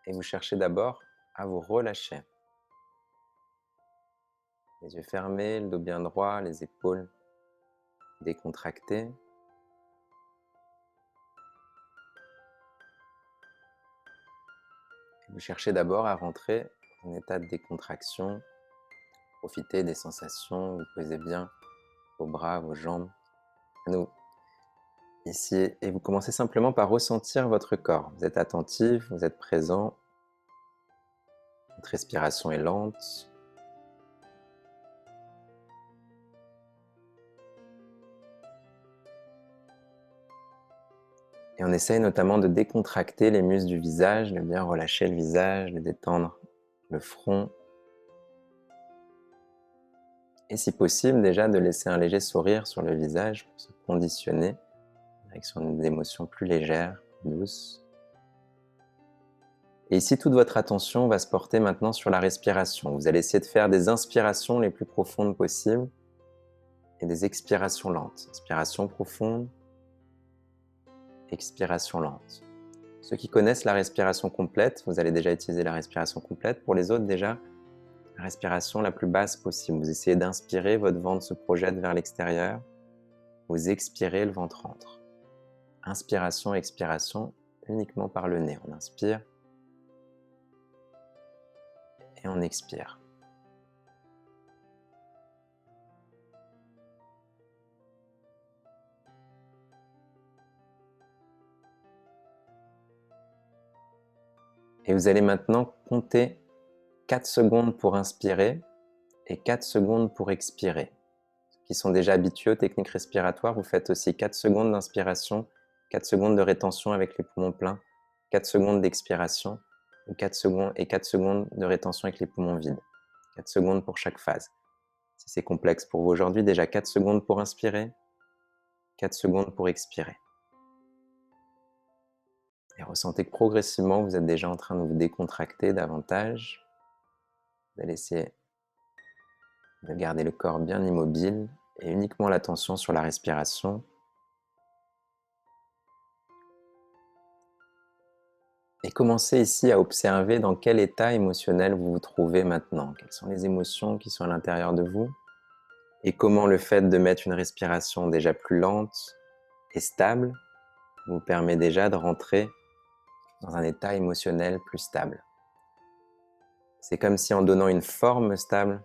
et vous cherchez d'abord à vous relâcher. Les yeux fermés, le dos bien droit, les épaules décontractées. Vous cherchez d'abord à rentrer en état de décontraction. Profitez des sensations, vous posez bien vos bras, vos jambes. Ici, et vous commencez simplement par ressentir votre corps. Vous êtes attentif, vous êtes présent. Votre respiration est lente. Et on essaye notamment de décontracter les muscles du visage, de bien relâcher le visage, de détendre le front. Et si possible, déjà de laisser un léger sourire sur le visage pour se conditionner avec des émotions plus légères, plus douces. Et ici, toute votre attention va se porter maintenant sur la respiration. Vous allez essayer de faire des inspirations les plus profondes possibles et des expirations lentes. Inspiration profonde, expiration lente. Ceux qui connaissent la respiration complète, vous allez déjà utiliser la respiration complète. Pour les autres, déjà, la respiration la plus basse possible. Vous essayez d'inspirer, votre ventre se projette vers l'extérieur. Vous expirez, le ventre rentre. Inspiration, expiration, uniquement par le nez. On inspire et on expire. Et vous allez maintenant compter 4 secondes pour inspirer et 4 secondes pour expirer. Ceux qui sont déjà habitués aux techniques respiratoires, vous faites aussi 4 secondes d'inspiration, 4 secondes de rétention avec les poumons pleins, 4 secondes d'expiration et 4 secondes de rétention avec les poumons vides. 4 secondes pour chaque phase. Si c'est complexe pour vous aujourd'hui, déjà 4 secondes pour inspirer, 4 secondes pour expirer. Et ressentez que progressivement, vous êtes déjà en train de vous décontracter davantage. Vous allez essayer de garder le corps bien immobile et uniquement l'attention sur la respiration. Et commencez ici à observer dans quel état émotionnel vous vous trouvez maintenant. Quelles sont les émotions qui sont à l'intérieur de vous et comment le fait de mettre une respiration déjà plus lente et stable vous permet déjà de rentrer dans un état émotionnel plus stable. C'est comme si en donnant une forme stable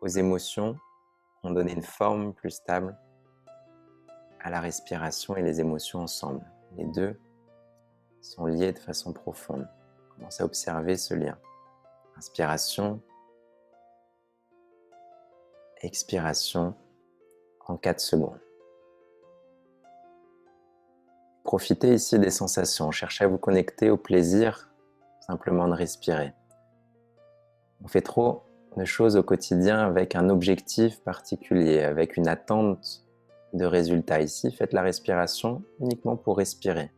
aux émotions, on donnait une forme plus stable à la respiration et les émotions ensemble. Les deux sont liés de façon profonde. Commencez à observer ce lien. Inspiration, expiration en 4 secondes. Profitez ici des sensations. Cherchez à vous connecter au plaisir simplement de respirer. On fait trop de choses au quotidien avec un objectif particulier, avec une attente de résultat ici. Faites la respiration uniquement pour respirer,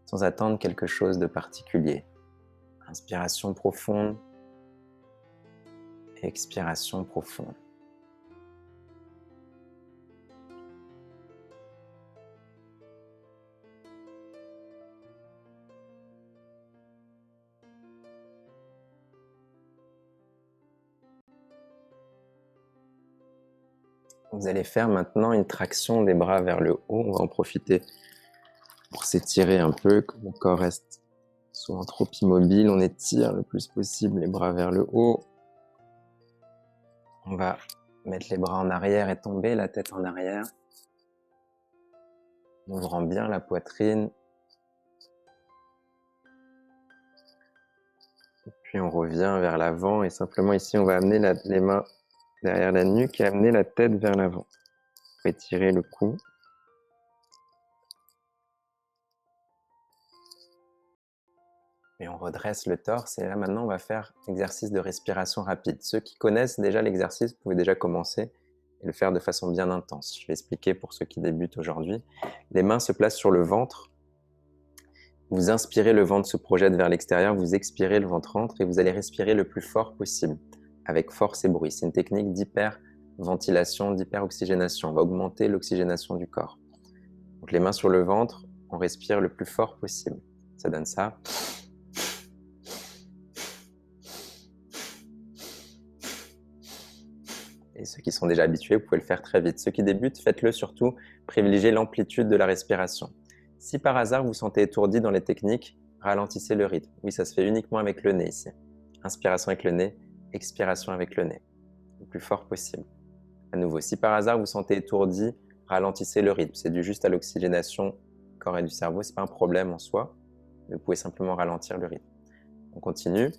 sans attendre quelque chose de particulier. Inspiration profonde, expiration profonde. Vous allez faire maintenant une traction des bras vers le haut. On va en profiter pour s'étirer un peu, que le corps reste souvent trop immobile. On étire le plus possible les bras vers le haut. On va mettre les bras en arrière et tomber la tête en arrière. En ouvrant bien la poitrine. Et puis on revient vers l'avant et simplement ici on va amener les mains derrière la nuque et amener la tête vers l'avant. Étirer le cou. Et on redresse le torse. Et là maintenant on va faire l'exercice de respiration rapide. Ceux qui connaissent déjà l'exercice, vous pouvez déjà commencer et le faire de façon bien intense. Je vais expliquer pour ceux qui débutent aujourd'hui. Les mains se placent sur le ventre. Vous inspirez, le ventre se projette vers l'extérieur. Vous expirez, le ventre rentre et vous allez respirer le plus fort possible, avec force et bruit. C'est une technique d'hyperventilation, d'hyperoxygénation. On va augmenter l'oxygénation du corps. Donc les mains sur le ventre, on respire le plus fort possible. Ça donne ça. Et ceux qui sont déjà habitués, vous pouvez le faire très vite. Ceux qui débutent, faites-le surtout, privilégiez l'amplitude de la respiration. Si par hasard vous sentez étourdi dans les techniques, ralentissez le rythme. Oui, ça se fait uniquement avec le nez ici. Inspiration avec le nez, expiration avec le nez. Le plus fort possible. À nouveau, si par hasard vous sentez étourdi, ralentissez le rythme. C'est dû juste à l'oxygénation du corps et du cerveau. Ce n'est pas un problème en soi. Vous pouvez simplement ralentir le rythme. On continue.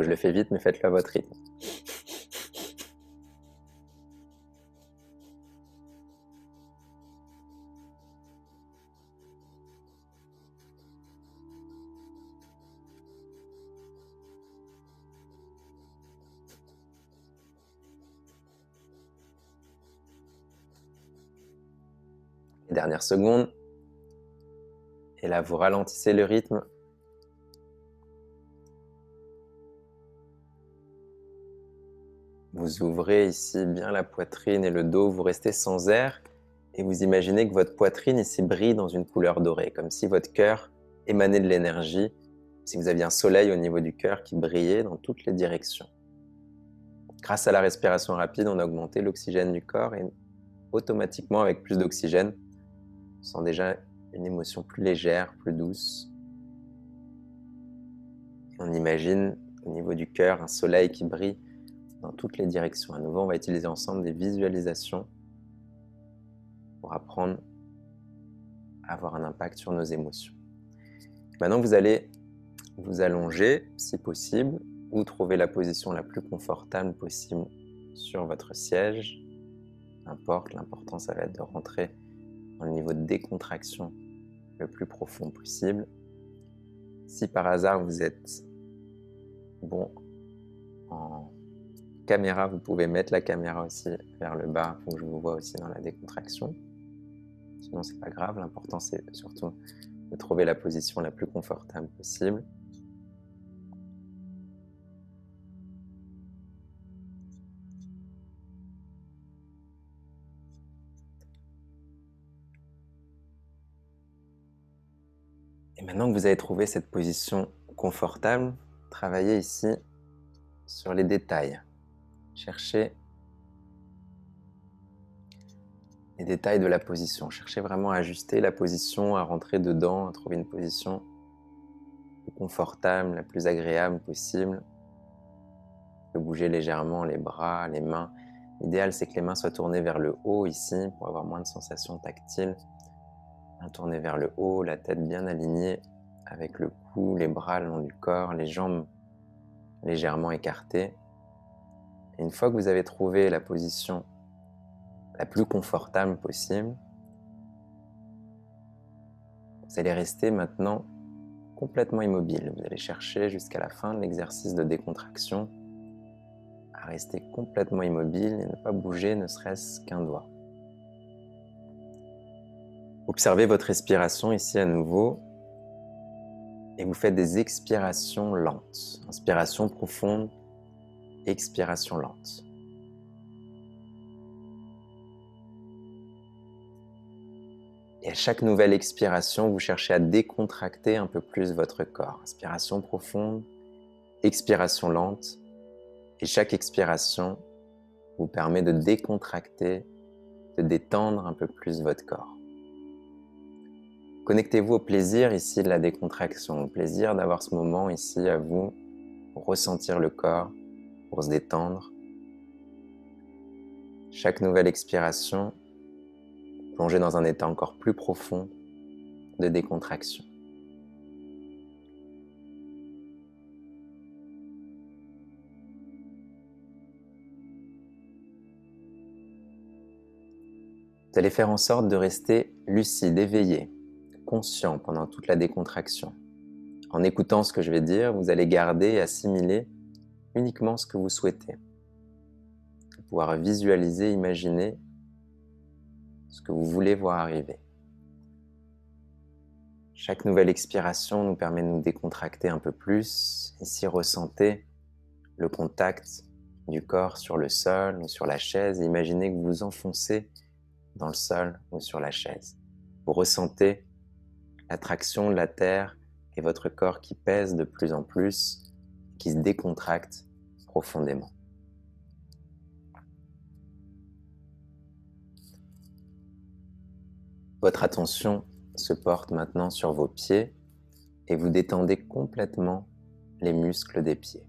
Je le fais vite, mais faites-le à votre rythme. Les dernières secondes. Et là, vous ralentissez le rythme. Vous ouvrez ici bien la poitrine et le dos, vous restez sans air et vous imaginez que votre poitrine ici brille dans une couleur dorée, comme si votre cœur émanait de l'énergie, si vous aviez un soleil au niveau du cœur qui brillait dans toutes les directions. Grâce à la respiration rapide, on a augmenté l'oxygène du corps et automatiquement, avec plus d'oxygène, on sent déjà une émotion plus légère, plus douce. Et on imagine au niveau du cœur un soleil qui brille dans toutes les directions. À nouveau, on va utiliser ensemble des visualisations pour apprendre à avoir un impact sur nos émotions. Maintenant, vous allez vous allonger, si possible, ou trouver la position la plus confortable possible sur votre siège. N'importe, l'important, ça va être de rentrer dans le niveau de décontraction le plus profond possible. Si par hasard, vous êtes bon en caméra, vous pouvez mettre la caméra aussi vers le bas pour que je vous vois aussi dans la décontraction. Sinon, c'est pas grave. L'important, c'est surtout de trouver la position la plus confortable possible. Et maintenant que vous avez trouvé cette position confortable, travaillez ici sur les détails. Cherchez les détails de la position. Cherchez vraiment à ajuster la position, à rentrer dedans, à trouver une position la plus confortable, la plus agréable possible. Vous pouvez bouger légèrement les bras, les mains. L'idéal, c'est que les mains soient tournées vers le haut ici pour avoir moins de sensations tactiles. Tourner vers le haut, la tête bien alignée avec le cou, les bras le long du corps, les jambes légèrement écartées. Et une fois que vous avez trouvé la position la plus confortable possible, Vous allez rester maintenant complètement immobile. Vous allez chercher jusqu'à la fin de l'exercice de décontraction à rester complètement immobile et ne pas bouger ne serait-ce qu'un doigt. Observez votre respiration ici à nouveau et vous faites des expirations lentes. Inspiration profonde, expiration lente. Et à chaque nouvelle expiration, vous cherchez à décontracter un peu plus votre corps. Inspiration profonde, expiration lente. Et chaque expiration vous permet de décontracter, de détendre un peu plus votre corps. Connectez-vous au plaisir ici de la décontraction, au plaisir d'avoir ce moment ici à vous, pour ressentir le corps, pour se détendre. Chaque nouvelle expiration, plongez dans un état encore plus profond de décontraction. Vous allez faire en sorte de rester lucide, éveillé, conscient pendant toute la décontraction. En écoutant ce que je vais dire, vous allez garder et assimiler uniquement ce que vous souhaitez. Pouvoir visualiser, imaginer ce que vous voulez voir arriver. Chaque nouvelle expiration nous permet de nous décontracter un peu plus. Ici, ressentez le contact du corps sur le sol ou sur la chaise et imaginez que vous vous enfoncez dans le sol ou sur la chaise. Vous ressentez l'attraction de la terre et votre corps qui pèse de plus en plus, qui se décontracte profondément. Votre attention se porte maintenant sur vos pieds et vous détendez complètement les muscles des pieds.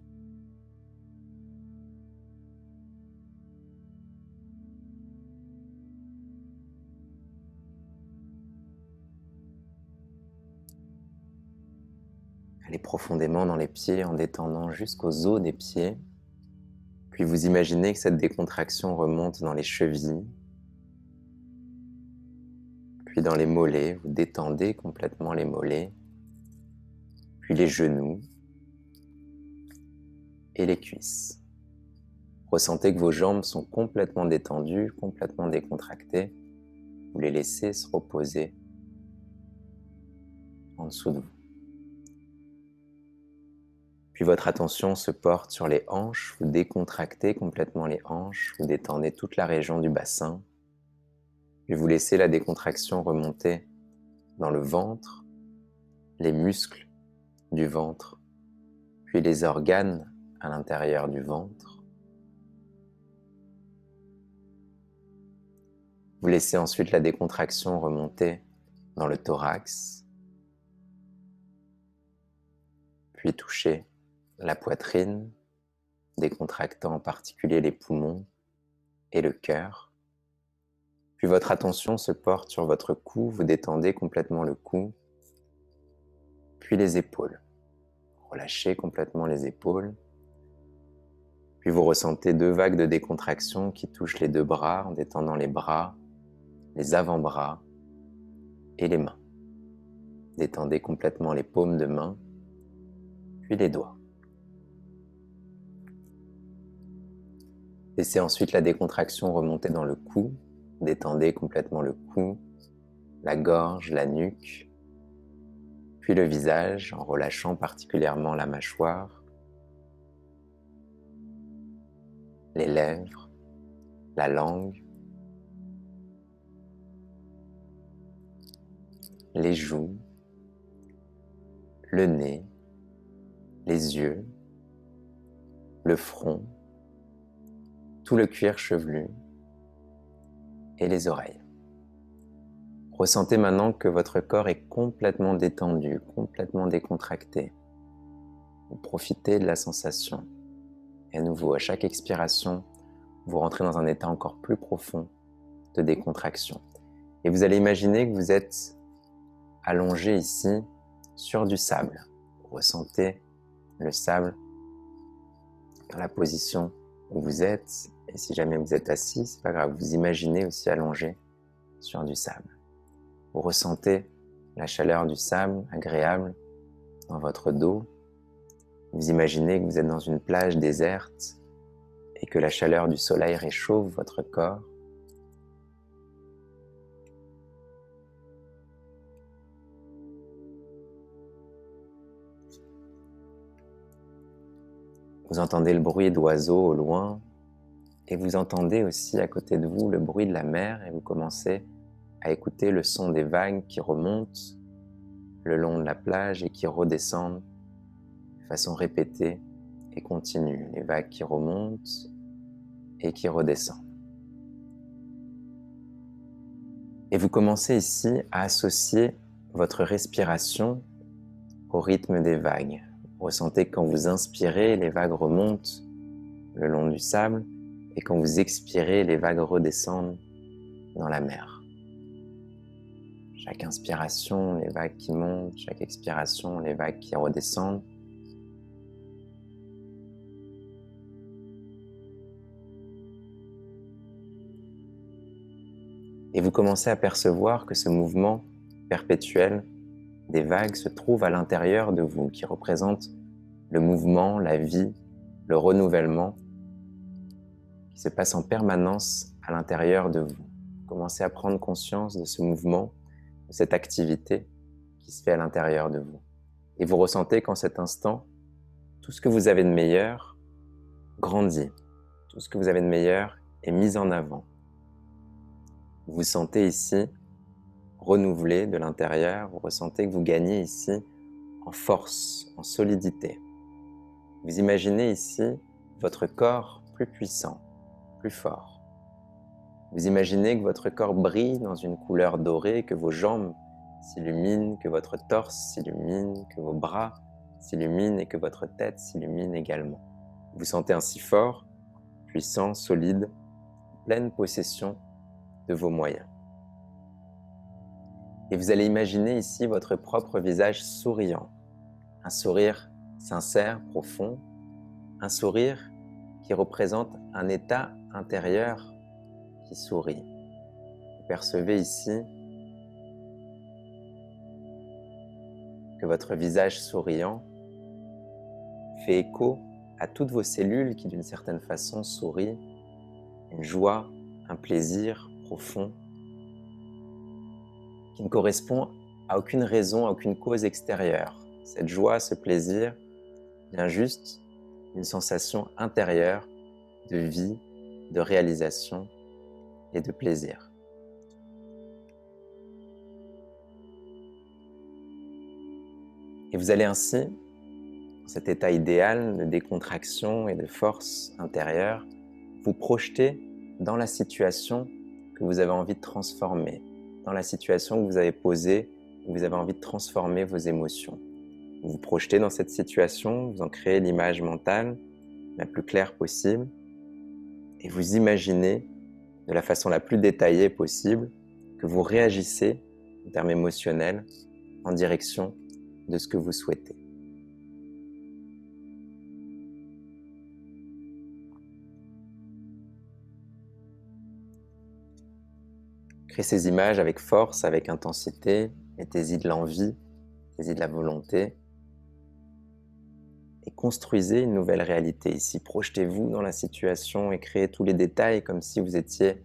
Allez profondément dans les pieds en détendant jusqu'aux os des pieds. Puis vous imaginez que cette décontraction remonte dans les chevilles, puis dans les mollets, vous détendez complètement les mollets, puis les genoux et les cuisses. Ressentez que vos jambes sont complètement détendues, complètement décontractées. Vous les laissez se reposer en dessous de vous. Puis votre attention se porte sur les hanches, vous décontractez complètement les hanches, vous détendez toute la région du bassin. Puis vous laissez la décontraction remonter dans le ventre, les muscles du ventre, puis les organes à l'intérieur du ventre. Vous laissez ensuite la décontraction remonter dans le thorax, puis toucher la poitrine, décontractant en particulier les poumons et le cœur. Puis votre attention se porte sur votre cou, vous détendez complètement le cou, puis les épaules. Relâchez complètement les épaules. Puis vous ressentez 2 vagues de décontraction qui touchent les 2 bras en détendant les bras, les avant-bras et les mains. Détendez complètement les paumes de main, puis les doigts. Laissez ensuite la décontraction remonter dans le cou. Détendez complètement le cou, la gorge, la nuque, puis le visage en relâchant particulièrement la mâchoire, les lèvres, la langue, les joues, le nez, les yeux, le front, tout le cuir chevelu et les oreilles. Ressentez maintenant que votre corps est complètement détendu, complètement décontracté. Vous profitez de la sensation. Et à nouveau, à chaque expiration, vous rentrez dans un état encore plus profond de décontraction. Et vous allez imaginer que vous êtes allongé ici sur du sable. Vous ressentez le sable dans la position où vous êtes. Et si jamais vous êtes assis, c'est pas grave, vous imaginez aussi allongé sur du sable. Vous ressentez la chaleur du sable agréable dans votre dos. Vous imaginez que vous êtes dans une plage déserte et que la chaleur du soleil réchauffe votre corps. Vous entendez le bruit d'oiseaux au loin et vous entendez aussi à côté de vous le bruit de la mer et vous commencez à écouter le son des vagues qui remontent le long de la plage et qui redescendent de façon répétée et continue. Les vagues qui remontent et qui redescendent. Et vous commencez ici à associer votre respiration au rythme des vagues. Vous ressentez que quand vous inspirez, les vagues remontent le long du sable et quand vous expirez, les vagues redescendent dans la mer. Chaque inspiration, les vagues qui montent, chaque expiration, les vagues qui redescendent. Et vous commencez à percevoir que ce mouvement perpétuel des vagues se trouve à l'intérieur de vous, qui représente le mouvement, la vie, le renouvellement, qui se passe en permanence à l'intérieur de vous. Vous commencez à prendre conscience de ce mouvement, de cette activité qui se fait à l'intérieur de vous. Et vous ressentez qu'en cet instant, tout ce que vous avez de meilleur grandit. Tout ce que vous avez de meilleur est mis en avant. Vous vous sentez ici renouvelé de l'intérieur, vous ressentez que vous gagnez ici en force, en solidité. Vous imaginez ici votre corps plus puissant, plus fort. Vous imaginez que votre corps brille dans une couleur dorée, que vos jambes s'illuminent, que votre torse s'illumine, que vos bras s'illuminent et que votre tête s'illumine également. Vous vous sentez ainsi fort, puissant, solide, en pleine possession de vos moyens. Et vous allez imaginer ici votre propre visage souriant, un sourire sincère, profond, un sourire qui représente un état intérieur qui sourit. Vous percevez ici que votre visage souriant fait écho à toutes vos cellules qui d'une certaine façon sourient, une joie, un plaisir profond qui ne correspond à aucune raison, à aucune cause extérieure. Cette joie, ce plaisir vient juste d'une sensation intérieure de vie, de réalisation et de plaisir. Et vous allez ainsi, dans cet état idéal de décontraction et de force intérieure, vous projeter dans la situation que vous avez envie de transformer, dans la situation que vous avez posée, où vous avez envie de transformer vos émotions. Vous vous projetez dans cette situation, vous en créez l'image mentale la plus claire possible et vous imaginez de la façon la plus détaillée possible que vous réagissez en termes émotionnels en direction de ce que vous souhaitez. Créez ces images avec force, avec intensité, mettez-y de l'envie, mettez-y de la volonté et construisez une nouvelle réalité ici. Projetez-vous dans la situation et créez tous les détails comme si vous étiez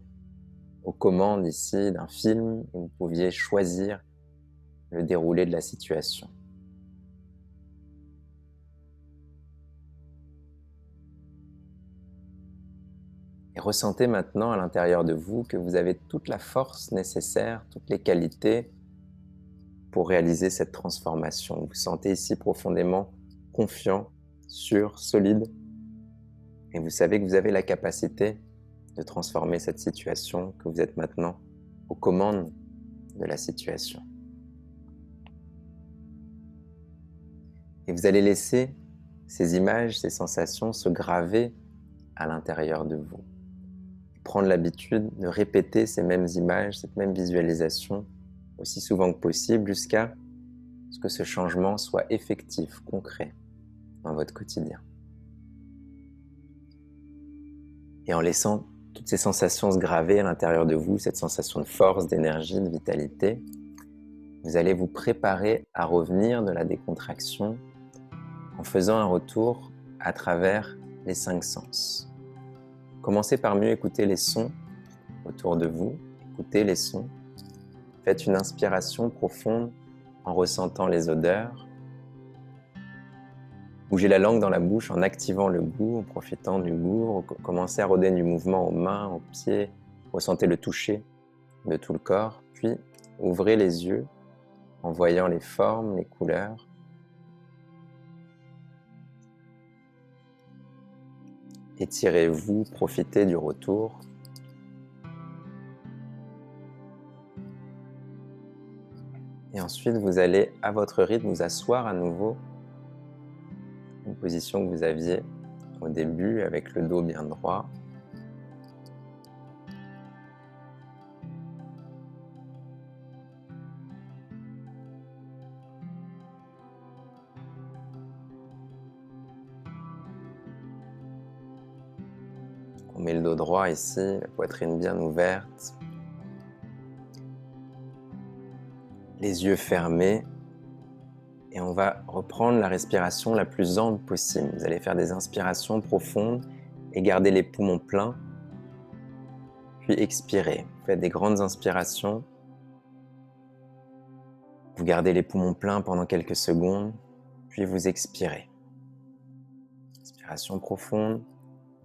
aux commandes ici d'un film et vous pouviez choisir le déroulé de la situation. Et ressentez maintenant à l'intérieur de vous que vous avez toute la force nécessaire, toutes les qualités pour réaliser cette transformation. Vous vous sentez ici profondément confiant, sûr, solide. Et vous savez que vous avez la capacité de transformer cette situation, que vous êtes maintenant aux commandes de la situation. Et vous allez laisser ces images, ces sensations se graver à l'intérieur de vous. Prendre l'habitude de répéter ces mêmes images, cette même visualisation aussi souvent que possible jusqu'à ce que ce changement soit effectif, concret dans votre quotidien. Et en laissant toutes ces sensations se graver à l'intérieur de vous, cette sensation de force, d'énergie, de vitalité, vous allez vous préparer à revenir de la décontraction en faisant un retour à travers les 5 sens. Commencez par mieux écouter les sons autour de vous. Écoutez les sons. Faites une inspiration profonde en ressentant les odeurs. Bougez la langue dans la bouche en activant le goût, en profitant du goût. Commencez à redonner du mouvement aux mains, aux pieds. Ressentez le toucher de tout le corps. Puis, ouvrez les yeux en voyant les formes, les couleurs. Étirez-vous, profitez du retour. Et ensuite, vous allez, à votre rythme, vous asseoir à nouveau. Une position que vous aviez au début, avec le dos bien droit. On met le dos droit ici, la poitrine bien ouverte. Les yeux fermés. Et on va reprendre la respiration la plus ample possible. Vous allez faire des inspirations profondes et garder les poumons pleins. Puis expirez. Faites des grandes inspirations. Vous gardez les poumons pleins pendant quelques secondes. Puis vous expirez. Inspiration profonde.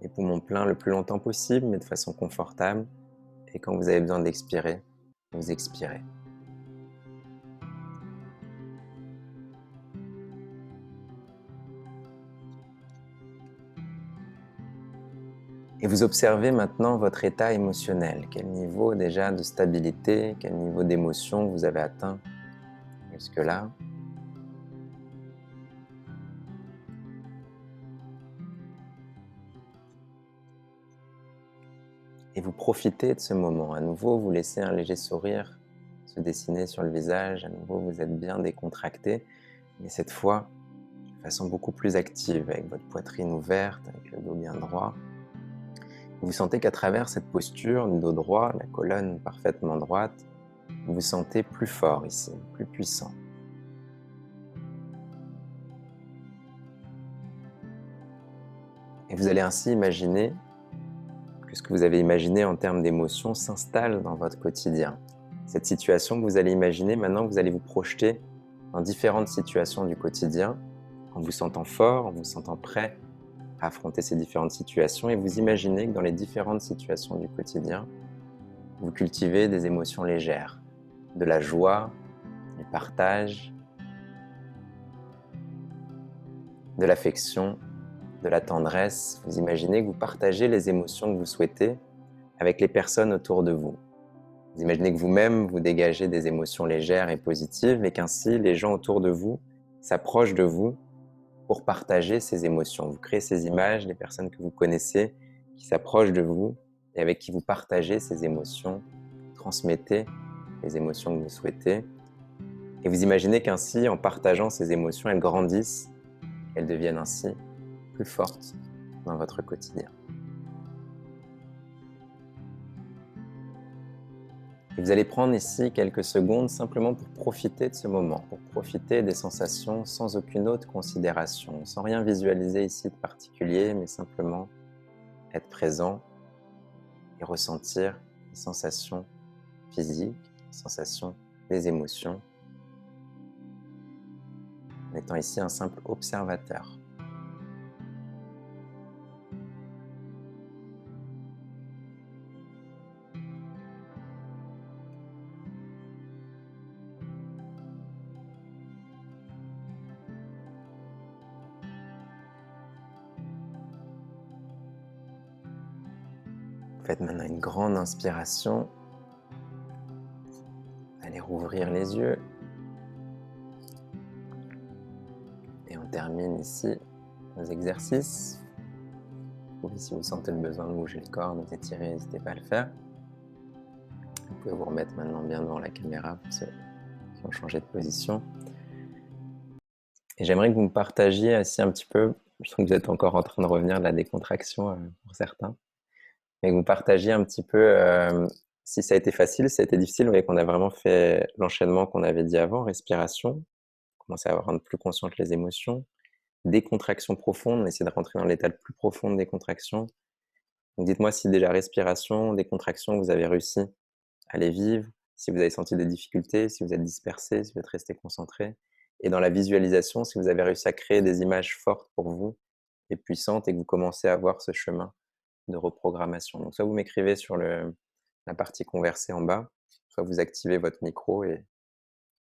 Les poumons pleins le plus longtemps possible, mais de façon confortable. Et quand vous avez besoin d'expirer, vous expirez. Et vous observez maintenant votre état émotionnel. Quel niveau déjà de stabilité, quel niveau d'émotion vous avez atteint jusque-là. Et vous profitez de ce moment. À nouveau, vous laissez un léger sourire se dessiner sur le visage. À nouveau, vous êtes bien décontracté, mais cette fois, de façon beaucoup plus active, avec votre poitrine ouverte, avec le dos bien droit. Vous sentez qu'à travers cette posture du dos droit, la colonne parfaitement droite, vous vous sentez plus fort ici, plus puissant. Et vous allez ainsi imaginer que ce que vous avez imaginé en termes d'émotions s'installe dans votre quotidien. Cette situation que vous allez imaginer, maintenant vous allez vous projeter dans différentes situations du quotidien, en vous sentant fort, en vous sentant prêt à affronter ces différentes situations, et vous imaginez que dans les différentes situations du quotidien, vous cultivez des émotions légères, de la joie, du partage, de l'affection, de la tendresse. Vous imaginez que vous partagez les émotions que vous souhaitez avec les personnes autour de vous. Vous imaginez que vous-même, vous dégagez des émotions légères et positives et qu'ainsi les gens autour de vous s'approchent de vous pour partager ces émotions. Vous créez ces images, les personnes que vous connaissez qui s'approchent de vous et avec qui vous partagez ces émotions, transmettez les émotions que vous souhaitez. Et vous imaginez qu'ainsi, en partageant ces émotions, elles grandissent, elles deviennent ainsi plus fortes dans votre quotidien. Et vous allez prendre ici quelques secondes simplement pour profiter de ce moment, pour profiter des sensations sans aucune autre considération, sans rien visualiser ici de particulier, mais simplement être présent et ressentir les sensations physiques, les sensations des émotions, en étant ici un simple observateur. Faites maintenant une grande inspiration. Allez rouvrir les yeux. Et on termine ici nos exercices. Si vous sentez le besoin de bouger le corps, de vous étirer, n'hésitez pas à le faire. Vous pouvez vous remettre maintenant bien devant la caméra pour ceux qui ont changé de position. Et j'aimerais que vous me partagiez aussi un petit peu, je trouve que vous êtes encore en train de revenir de la décontraction pour certains, mais que vous partagiez un petit peu si ça a été facile, ça a été difficile. Vous voyez qu'on a vraiment fait l'enchaînement qu'on avait dit avant, respiration, commencer à rendre plus conscientes les émotions, décontraction profonde, on essaie de rentrer dans l'état le plus profond des contractions. Donc dites-moi si déjà respiration, décontraction, vous avez réussi à les vivre, si vous avez senti des difficultés, si vous êtes dispersé, si vous êtes resté concentré. Et dans la visualisation, si vous avez réussi à créer des images fortes pour vous et puissantes et que vous commencez à voir ce chemin de reprogrammation. Donc soit vous m'écrivez sur la partie conversée en bas, soit vous activez votre micro et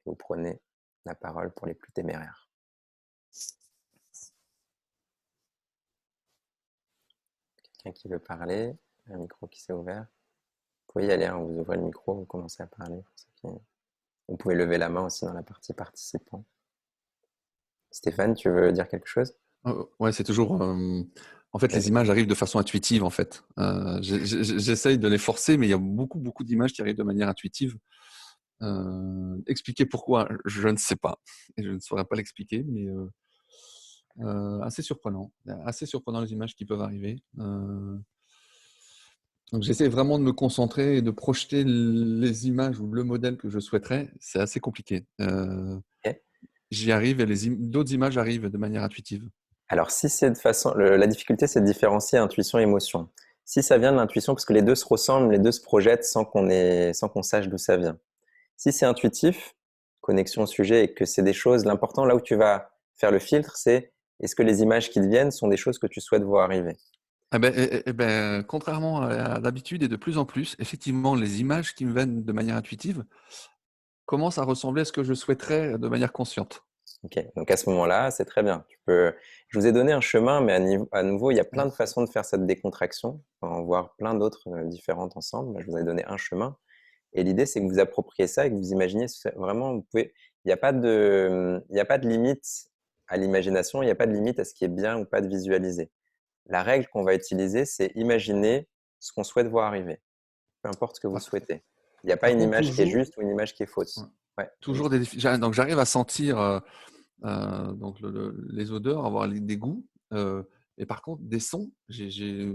vous prenez la parole pour les plus téméraires. Quelqu'un qui veut parler, un micro qui s'est ouvert. Vous pouvez y aller, hein, vous ouvrez le micro, vous commencez à parler. Vous pouvez lever la main aussi dans la partie participants. Stéphane, tu veux dire quelque chose? Ouais, c'est toujours. En fait, les images arrivent de façon intuitive, en fait. J'essaye de les forcer, mais il y a beaucoup, beaucoup d'images qui arrivent de manière intuitive. Expliquer pourquoi, je ne sais pas. Et je ne saurais pas l'expliquer, mais assez surprenant. Assez surprenant les images qui peuvent arriver. Donc, j'essaie vraiment de me concentrer et de projeter les images ou le modèle que je souhaiterais. C'est assez compliqué. Ok. J'y arrive et d'autres images arrivent de manière intuitive. Alors, si c'est de façon, la difficulté, c'est de différencier intuition et émotion. Si ça vient de l'intuition, parce que les deux se ressemblent, les deux se projettent sans qu'on sache d'où ça vient. Si c'est intuitif, connexion au sujet, et que c'est des choses, l'important, là où tu vas faire le filtre, c'est est-ce que les images qui te viennent sont des choses que tu souhaites voir arriver? Contrairement à l'habitude et de plus en plus, effectivement, les images qui me viennent de manière intuitive commencent à ressembler à ce que je souhaiterais de manière consciente. Ok, donc à ce moment-là, c'est très bien. Je vous ai donné un chemin, mais à nouveau, il y a plein de façons de faire cette décontraction. On va en voir plein d'autres différentes ensemble. Là, je vous ai donné un chemin. Et l'idée, c'est que vous appropriez ça et que vous imaginez vraiment, il n'y a pas de limite à l'imagination, il n'y a pas de limite à ce qui est bien ou pas de visualiser. La règle qu'on va utiliser, c'est imaginer ce qu'on souhaite voir arriver, peu importe ce que vous souhaitez. Il n'y a pas une image qui est juste ou une image qui est fausse. Ouais. Toujours donc j'arrive à sentir donc les odeurs, avoir des goûts, et par contre des sons, j'ai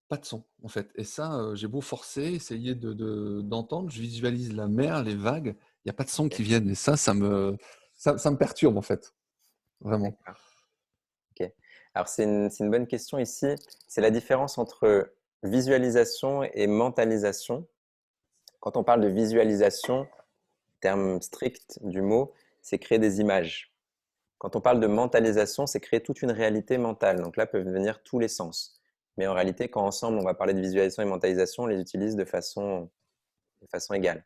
pas de son en fait. Et ça, j'ai beau forcer, essayer d'entendre, je visualise la mer, les vagues, il n'y a pas de son qui viennent. Et ça me perturbe en fait, vraiment. Ok. Alors c'est une bonne question ici. C'est la différence entre visualisation et mentalisation. Quand on parle de visualisation, terme strict du mot, c'est créer des images. Quand on parle de mentalisation, c'est créer toute une réalité mentale. Donc là peuvent venir tous les sens. Mais en réalité, quand ensemble on va parler de visualisation et mentalisation, on les utilise de façon égale.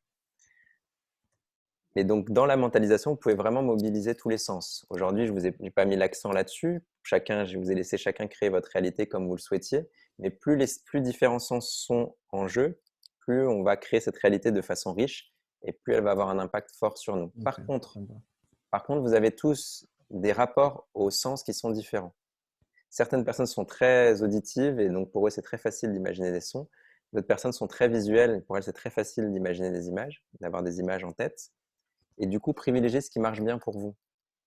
Et donc dans la mentalisation, vous pouvez vraiment mobiliser tous les sens. Aujourd'hui, je vous ai pas mis l'accent là-dessus. Je vous ai laissé chacun créer votre réalité comme vous le souhaitiez. Mais plus différents sens sont en jeu, plus on va créer cette réalité de façon riche et plus elle va avoir un impact fort sur nous. Okay. Par contre, vous avez tous des rapports aux sens qui sont différents. Certaines personnes sont très auditives et donc pour eux, c'est très facile d'imaginer des sons. D'autres personnes sont très visuelles et pour elles, c'est très facile d'imaginer des images, d'avoir des images en tête. Et du coup, privilégiez ce qui marche bien pour vous.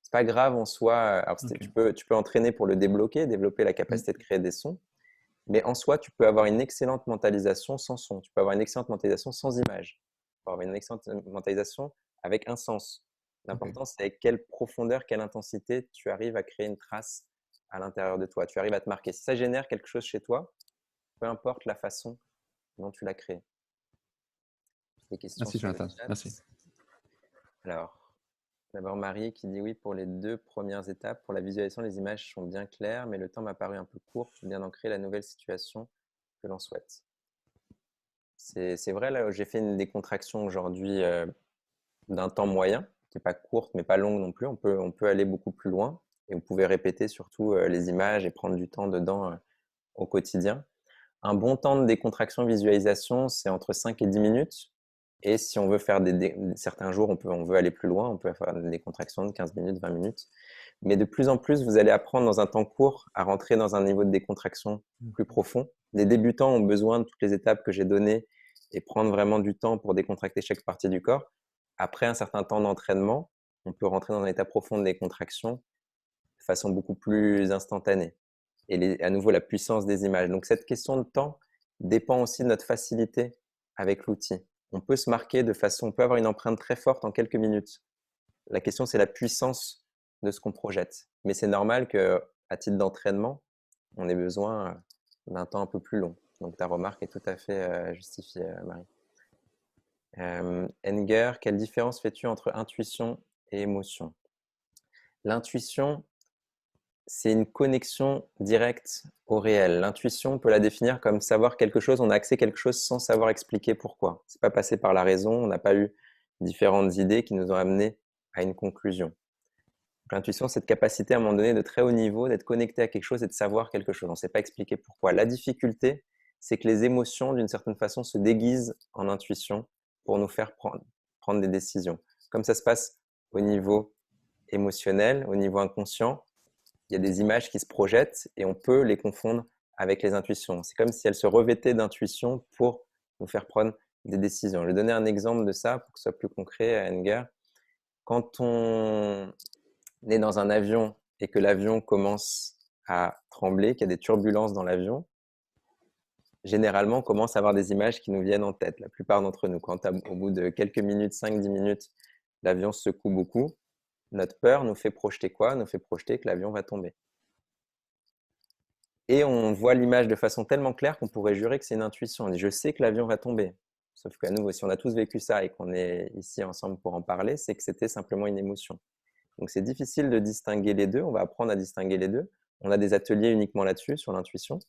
C'est pas grave en soi. Alors, tu peux entraîner pour le débloquer, développer la capacité de créer des sons. Mais en soi, tu peux avoir une excellente mentalisation sans son. Tu peux avoir une excellente mentalisation sans image. Tu peux avoir une excellente mentalisation avec un sens. L'important, c'est avec quelle profondeur, quelle intensité tu arrives à créer une trace à l'intérieur de toi. Tu arrives à te marquer. Si ça génère quelque chose chez toi, peu importe la façon dont tu l'as créé. Des questions? Merci Jonathan. Merci. Alors, d'abord Marie qui dit oui pour les 2 premières étapes. Pour la visualisation, les images sont bien claires, mais le temps m'a paru un peu court pour bien ancrer la nouvelle situation que l'on souhaite. C'est vrai, là, j'ai fait une décontraction aujourd'hui d'un temps moyen, qui n'est pas courte, mais pas longue non plus. On peut aller beaucoup plus loin et vous pouvez répéter surtout les images et prendre du temps dedans au quotidien. Un bon temps de décontraction visualisation, c'est entre 5 et 10 minutes. Et si on veut faire certains jours, on veut aller plus loin, on peut faire des contractions de 15 minutes, 20 minutes. Mais de plus en plus, vous allez apprendre dans un temps court à rentrer dans un niveau de décontraction plus profond. Les débutants ont besoin de toutes les étapes que j'ai données et prendre vraiment du temps pour décontracter chaque partie du corps. Après un certain temps d'entraînement, on peut rentrer dans un état profond de décontraction de façon beaucoup plus instantanée. Et à nouveau, la puissance des images. Donc cette question de temps, dépend aussi de notre facilité avec l'outil. On peut se marquer de façon, on peut avoir une empreinte très forte en quelques minutes. La question, c'est la puissance de ce qu'on projette. Mais c'est normal qu'à titre d'entraînement, on ait besoin d'un temps un peu plus long. Donc ta remarque est tout à fait justifiée, Marie. Enger, quelle différence fais-tu entre intuition et émotion? L'intuition, c'est une connexion directe au réel. L'intuition, on peut la définir comme savoir quelque chose, on a accès à quelque chose sans savoir expliquer pourquoi. C'est pas passé par la raison, on n'a pas eu différentes idées qui nous ont amenés à une conclusion. L'intuition, c'est cette capacité à un moment donné de très haut niveau, d'être connecté à quelque chose et de savoir quelque chose. On ne sait pas expliquer pourquoi. La difficulté, c'est que les émotions, d'une certaine façon, se déguisent en intuition pour nous faire prendre des décisions. Comme ça se passe au niveau émotionnel, au niveau inconscient, il y a des images qui se projettent et on peut les confondre avec les intuitions. C'est comme si elles se revêtaient d'intuition pour nous faire prendre des décisions. Je vais donner un exemple de ça pour que ce soit plus concret à Enger. Quand on est dans un avion et que l'avion commence à trembler, qu'il y a des turbulences dans l'avion, généralement, on commence à avoir des images qui nous viennent en tête, la plupart d'entre nous. Quand au bout de quelques minutes, 5-10 minutes, l'avion se secoue beaucoup, notre peur nous fait projeter quoi? Nous fait projeter que l'avion va tomber. Et on voit l'image de façon tellement claire qu'on pourrait jurer que c'est une intuition. On dit, je sais que l'avion va tomber. Sauf qu'à nouveau, si on a tous vécu ça et qu'on est ici ensemble pour en parler, c'est que c'était simplement une émotion. Donc c'est difficile de distinguer les deux. On va apprendre à distinguer les deux. On a des ateliers uniquement là-dessus, sur l'intuition.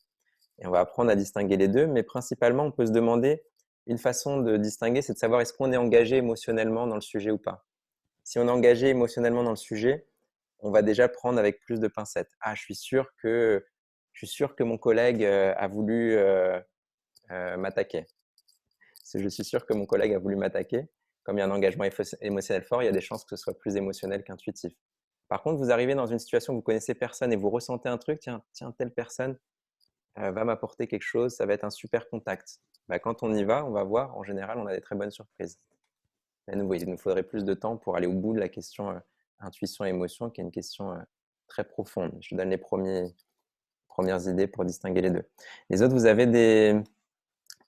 Et on va apprendre à distinguer les deux. Mais principalement, on peut se demander, une façon de distinguer, c'est de savoir est-ce qu'on est engagé émotionnellement dans le sujet ou pas. Si on est engagé émotionnellement dans le sujet, on va déjà prendre avec plus de pincettes. Ah, je suis sûr que mon collègue a voulu m'attaquer. Je suis sûr que mon collègue a voulu m'attaquer. Comme il y a un engagement émotionnel fort, il y a des chances que ce soit plus émotionnel qu'intuitif. Par contre, vous arrivez dans une situation où vous connaissez personne et vous ressentez un truc, tiens, telle personne va m'apporter quelque chose, ça va être un super contact. Quand on y va, on va voir, en général, on a des très bonnes surprises. À nouveau, il nous faudrait plus de temps pour aller au bout de la question intuition et émotion, qui est une question très profonde. Je vous donne les premières idées pour distinguer les deux. Les autres, vous avez des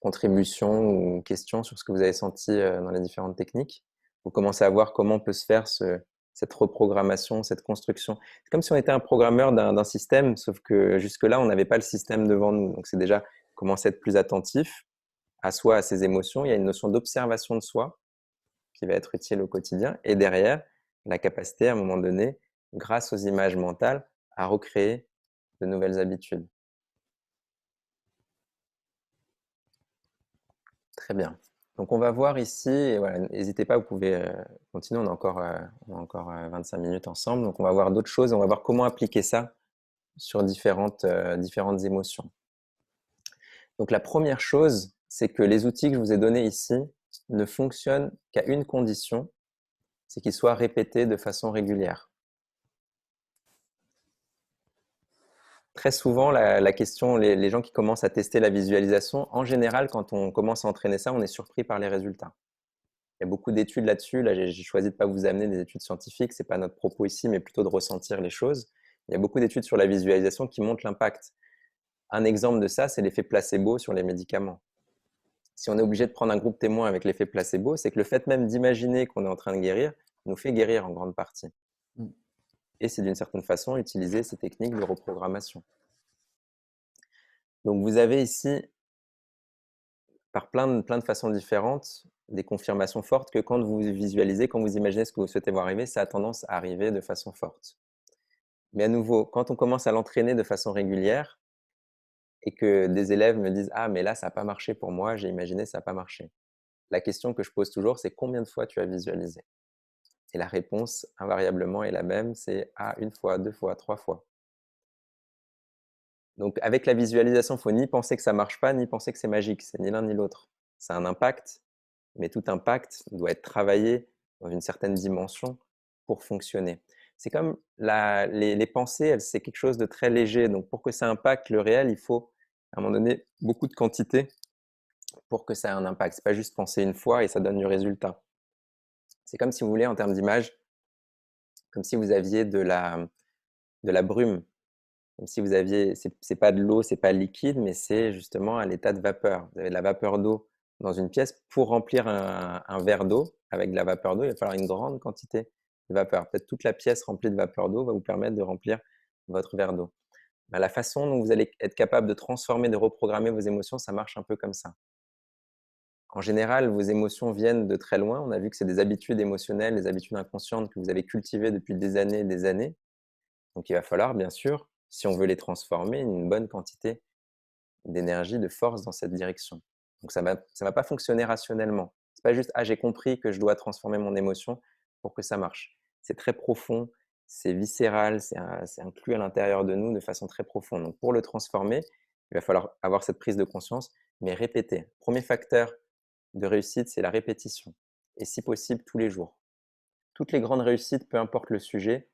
contributions ou questions sur ce que vous avez senti dans les différentes techniques? Vous commencez à voir comment peut se faire cette reprogrammation, cette construction. C'est comme si on était un programmeur d'un système, sauf que jusque-là, on n'avait pas le système devant nous. Donc, c'est déjà commencer à être plus attentif à soi, à ses émotions. Il y a une notion d'observation de soi qui va être utile au quotidien. Et derrière, la capacité, à un moment donné, grâce aux images mentales, à recréer de nouvelles habitudes. Très bien. Donc, on va voir ici, et voilà, n'hésitez pas, vous pouvez continuer, on a encore 25 minutes ensemble. Donc, on va voir d'autres choses, on va voir comment appliquer ça sur différentes émotions. Donc, la première chose, c'est que les outils que je vous ai donnés ici ne fonctionnent qu'à une condition, c'est qu'ils soient répétés de façon régulière. Très souvent, la question, les gens qui commencent à tester la visualisation, en général, quand on commence à entraîner ça, on est surpris par les résultats. Il y a beaucoup d'études là-dessus. Là, j'ai choisi de ne pas vous amener des études scientifiques, ce n'est pas notre propos ici, mais plutôt de ressentir les choses. Il y a beaucoup d'études sur la visualisation qui montrent l'impact. Un exemple de ça, c'est l'effet placebo sur les médicaments. Si on est obligé de prendre un groupe témoin avec l'effet placebo, c'est que le fait même d'imaginer qu'on est en train de guérir nous fait guérir en grande partie. Et c'est d'une certaine façon utiliser ces techniques de reprogrammation. Donc vous avez ici, par plein de façons différentes, des confirmations fortes que quand vous visualisez, quand vous imaginez ce que vous souhaitez voir arriver, ça a tendance à arriver de façon forte. Mais à nouveau, quand on commence à l'entraîner de façon régulière et que des élèves me disent « Ah, mais là, ça n'a pas marché pour moi, j'ai imaginé, ça n'a pas marché ». La question que je pose toujours, c'est combien de fois tu as visualisé? Et la réponse, invariablement, est la même, c'est « Ah, 1 fois, 2 fois, 3 fois ». Donc, avec la visualisation, il ne faut ni penser que ça ne marche pas, ni penser que c'est magique. C'est ni l'un ni l'autre. Ça a un impact, mais tout impact doit être travaillé dans une certaine dimension pour fonctionner. C'est comme les pensées, c'est quelque chose de très léger. Donc, pour que ça impacte le réel, il faut, à un moment donné, beaucoup de quantité pour que ça ait un impact. Ce n'est pas juste penser une fois et ça donne du résultat. C'est comme si vous voulez, en termes d'image, comme si vous aviez de la brume. Comme si vous aviez, c'est pas de l'eau, c'est pas liquide, mais c'est justement à l'état de vapeur. Vous avez de la vapeur d'eau dans une pièce. Pour remplir un verre d'eau avec de la vapeur d'eau, il va falloir une grande quantité de vapeur. Peut-être toute la pièce remplie de vapeur d'eau va vous permettre de remplir votre verre d'eau. La façon dont vous allez être capable de transformer, de reprogrammer vos émotions, ça marche un peu comme ça. En général, vos émotions viennent de très loin. On a vu que c'est des habitudes émotionnelles, des habitudes inconscientes que vous avez cultivées depuis des années et des années. Donc, il va falloir, bien sûr, si on veut les transformer, une bonne quantité d'énergie, de force dans cette direction. Donc, ça va pas fonctionner rationnellement. C'est pas juste « Ah, j'ai compris que je dois transformer mon émotion pour que ça marche ». C'est très profond, c'est viscéral, c'est inclus à l'intérieur de nous de façon très profonde. Donc, pour le transformer, il va falloir avoir cette prise de conscience, mais répéter. Premier facteur de réussite, c'est la répétition. Et si possible, tous les jours. Toutes les grandes réussites, peu importe le sujet,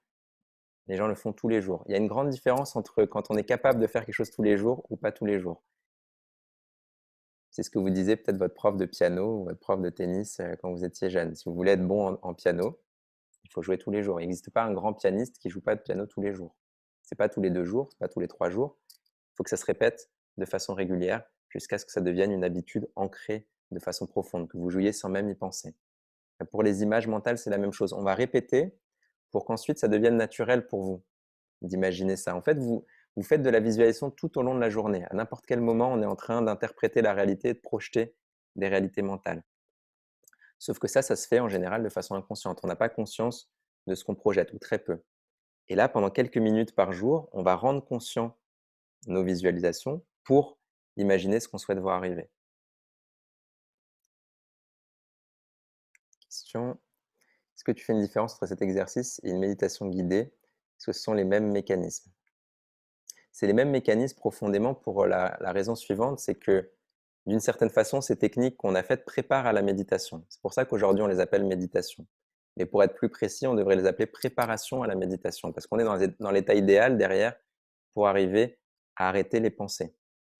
les gens le font tous les jours. Il y a une grande différence entre quand on est capable de faire quelque chose tous les jours ou pas tous les jours. C'est ce que vous disiez peut-être votre prof de piano ou votre prof de tennis quand vous étiez jeune. Si vous voulez être bon en piano, il faut jouer tous les jours. Il n'existe pas un grand pianiste qui ne joue pas de piano tous les jours. Ce n'est pas tous les 2 jours, ce n'est pas tous les 3 jours. Il faut que ça se répète de façon régulière jusqu'à ce que ça devienne une habitude ancrée de façon profonde, que vous jouiez sans même y penser. Pour les images mentales, c'est la même chose. On va répéter pour qu'ensuite ça devienne naturel pour vous d'imaginer ça. En fait, vous faites de la visualisation tout au long de la journée. À n'importe quel moment, on est en train d'interpréter la réalité et de projeter des réalités mentales. Sauf que ça se fait en général de façon inconsciente. On n'a pas conscience de ce qu'on projette, ou très peu. Et là, pendant quelques minutes par jour, on va rendre conscient nos visualisations pour imaginer ce qu'on souhaite voir arriver. Question. Est-ce que tu fais une différence entre cet exercice et une méditation guidée? Est-ce que ce sont les mêmes mécanismes? C'est les mêmes mécanismes profondément pour la raison suivante, c'est que d'une certaine façon, ces techniques qu'on a faites préparent à la méditation. C'est pour ça qu'aujourd'hui, on les appelle méditation. Mais pour être plus précis, on devrait les appeler préparation à la méditation, parce qu'on est dans l'état idéal derrière pour arriver à arrêter les pensées.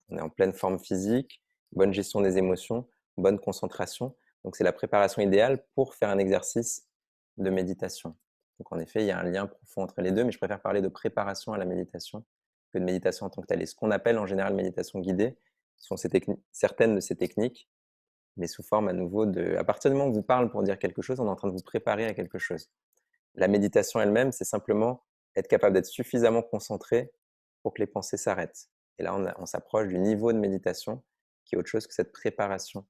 On est en pleine forme physique, bonne gestion des émotions, bonne concentration. Donc, c'est la préparation idéale pour faire un exercice de méditation. Donc, en effet, il y a un lien profond entre les deux, mais je préfère parler de préparation à la méditation que de méditation en tant que telle. Et ce qu'on appelle en général méditation guidée sont certaines de ces techniques, mais sous forme à nouveau à partir du moment où on vous parle pour dire quelque chose, on est en train de vous préparer à quelque chose. La méditation elle-même, c'est simplement être capable d'être suffisamment concentré pour que les pensées s'arrêtent. Et là, on s'approche du niveau de méditation qui est autre chose que cette préparation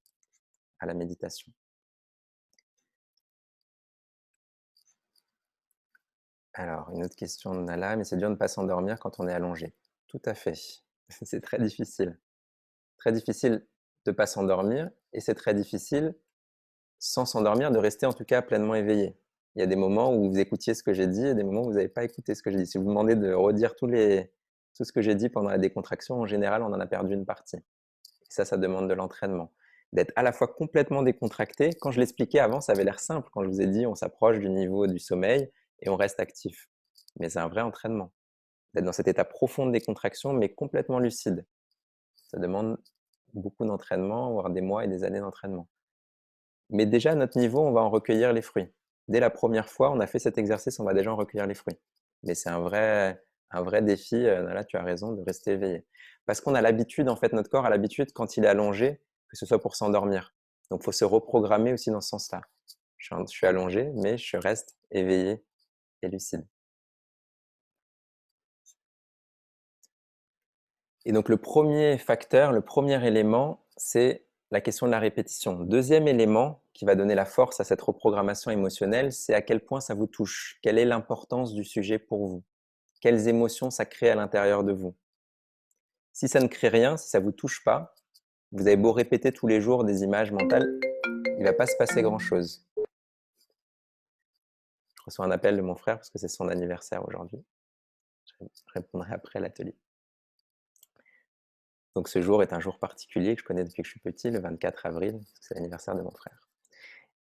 à la méditation. Alors, une autre question de Nala, mais c'est dur de ne pas s'endormir quand on est allongé. Tout à fait. C'est très difficile. Très difficile de ne pas s'endormir et c'est très difficile, sans s'endormir, de rester en tout cas pleinement éveillé. Il y a des moments où vous écoutiez ce que j'ai dit et des moments où vous n'avez pas écouté ce que j'ai dit. Si vous demandez de redire tout ce que j'ai dit pendant la décontraction, en général, on en a perdu une partie. Et ça demande de l'entraînement. D'être à la fois complètement décontracté. Quand je l'expliquais avant, ça avait l'air simple. Quand je vous ai dit, on s'approche du niveau du sommeil et on reste actif. Mais c'est un vrai entraînement. D'être dans cet état profond de décontraction, mais complètement lucide. Ça demande beaucoup d'entraînement, voire des mois et des années d'entraînement. Mais déjà, à notre niveau, on va en recueillir les fruits. Dès la première fois, on a fait cet exercice, on va déjà en recueillir les fruits. Mais c'est un vrai défi, là tu as raison, de rester éveillé. Parce qu'on a l'habitude, en fait, notre corps a l'habitude, quand il est allongé, que ce soit pour s'endormir. Donc, il faut se reprogrammer aussi dans ce sens-là. Je suis allongé, mais je reste éveillé et lucide. Et donc, le premier facteur, le premier élément, c'est la question de la répétition. Deuxième élément qui va donner la force à cette reprogrammation émotionnelle, c'est à quel point ça vous touche. Quelle est l'importance du sujet pour vous? Quelles émotions ça crée à l'intérieur de vous? Si ça ne crée rien, si ça ne vous touche pas, vous avez beau répéter tous les jours des images mentales, il ne va pas se passer grand-chose. Je reçois un appel de mon frère parce que c'est son anniversaire aujourd'hui. Je répondrai après l'atelier. Donc ce jour est un jour particulier que je connais depuis que je suis petit, le 24 avril, parce que c'est l'anniversaire de mon frère.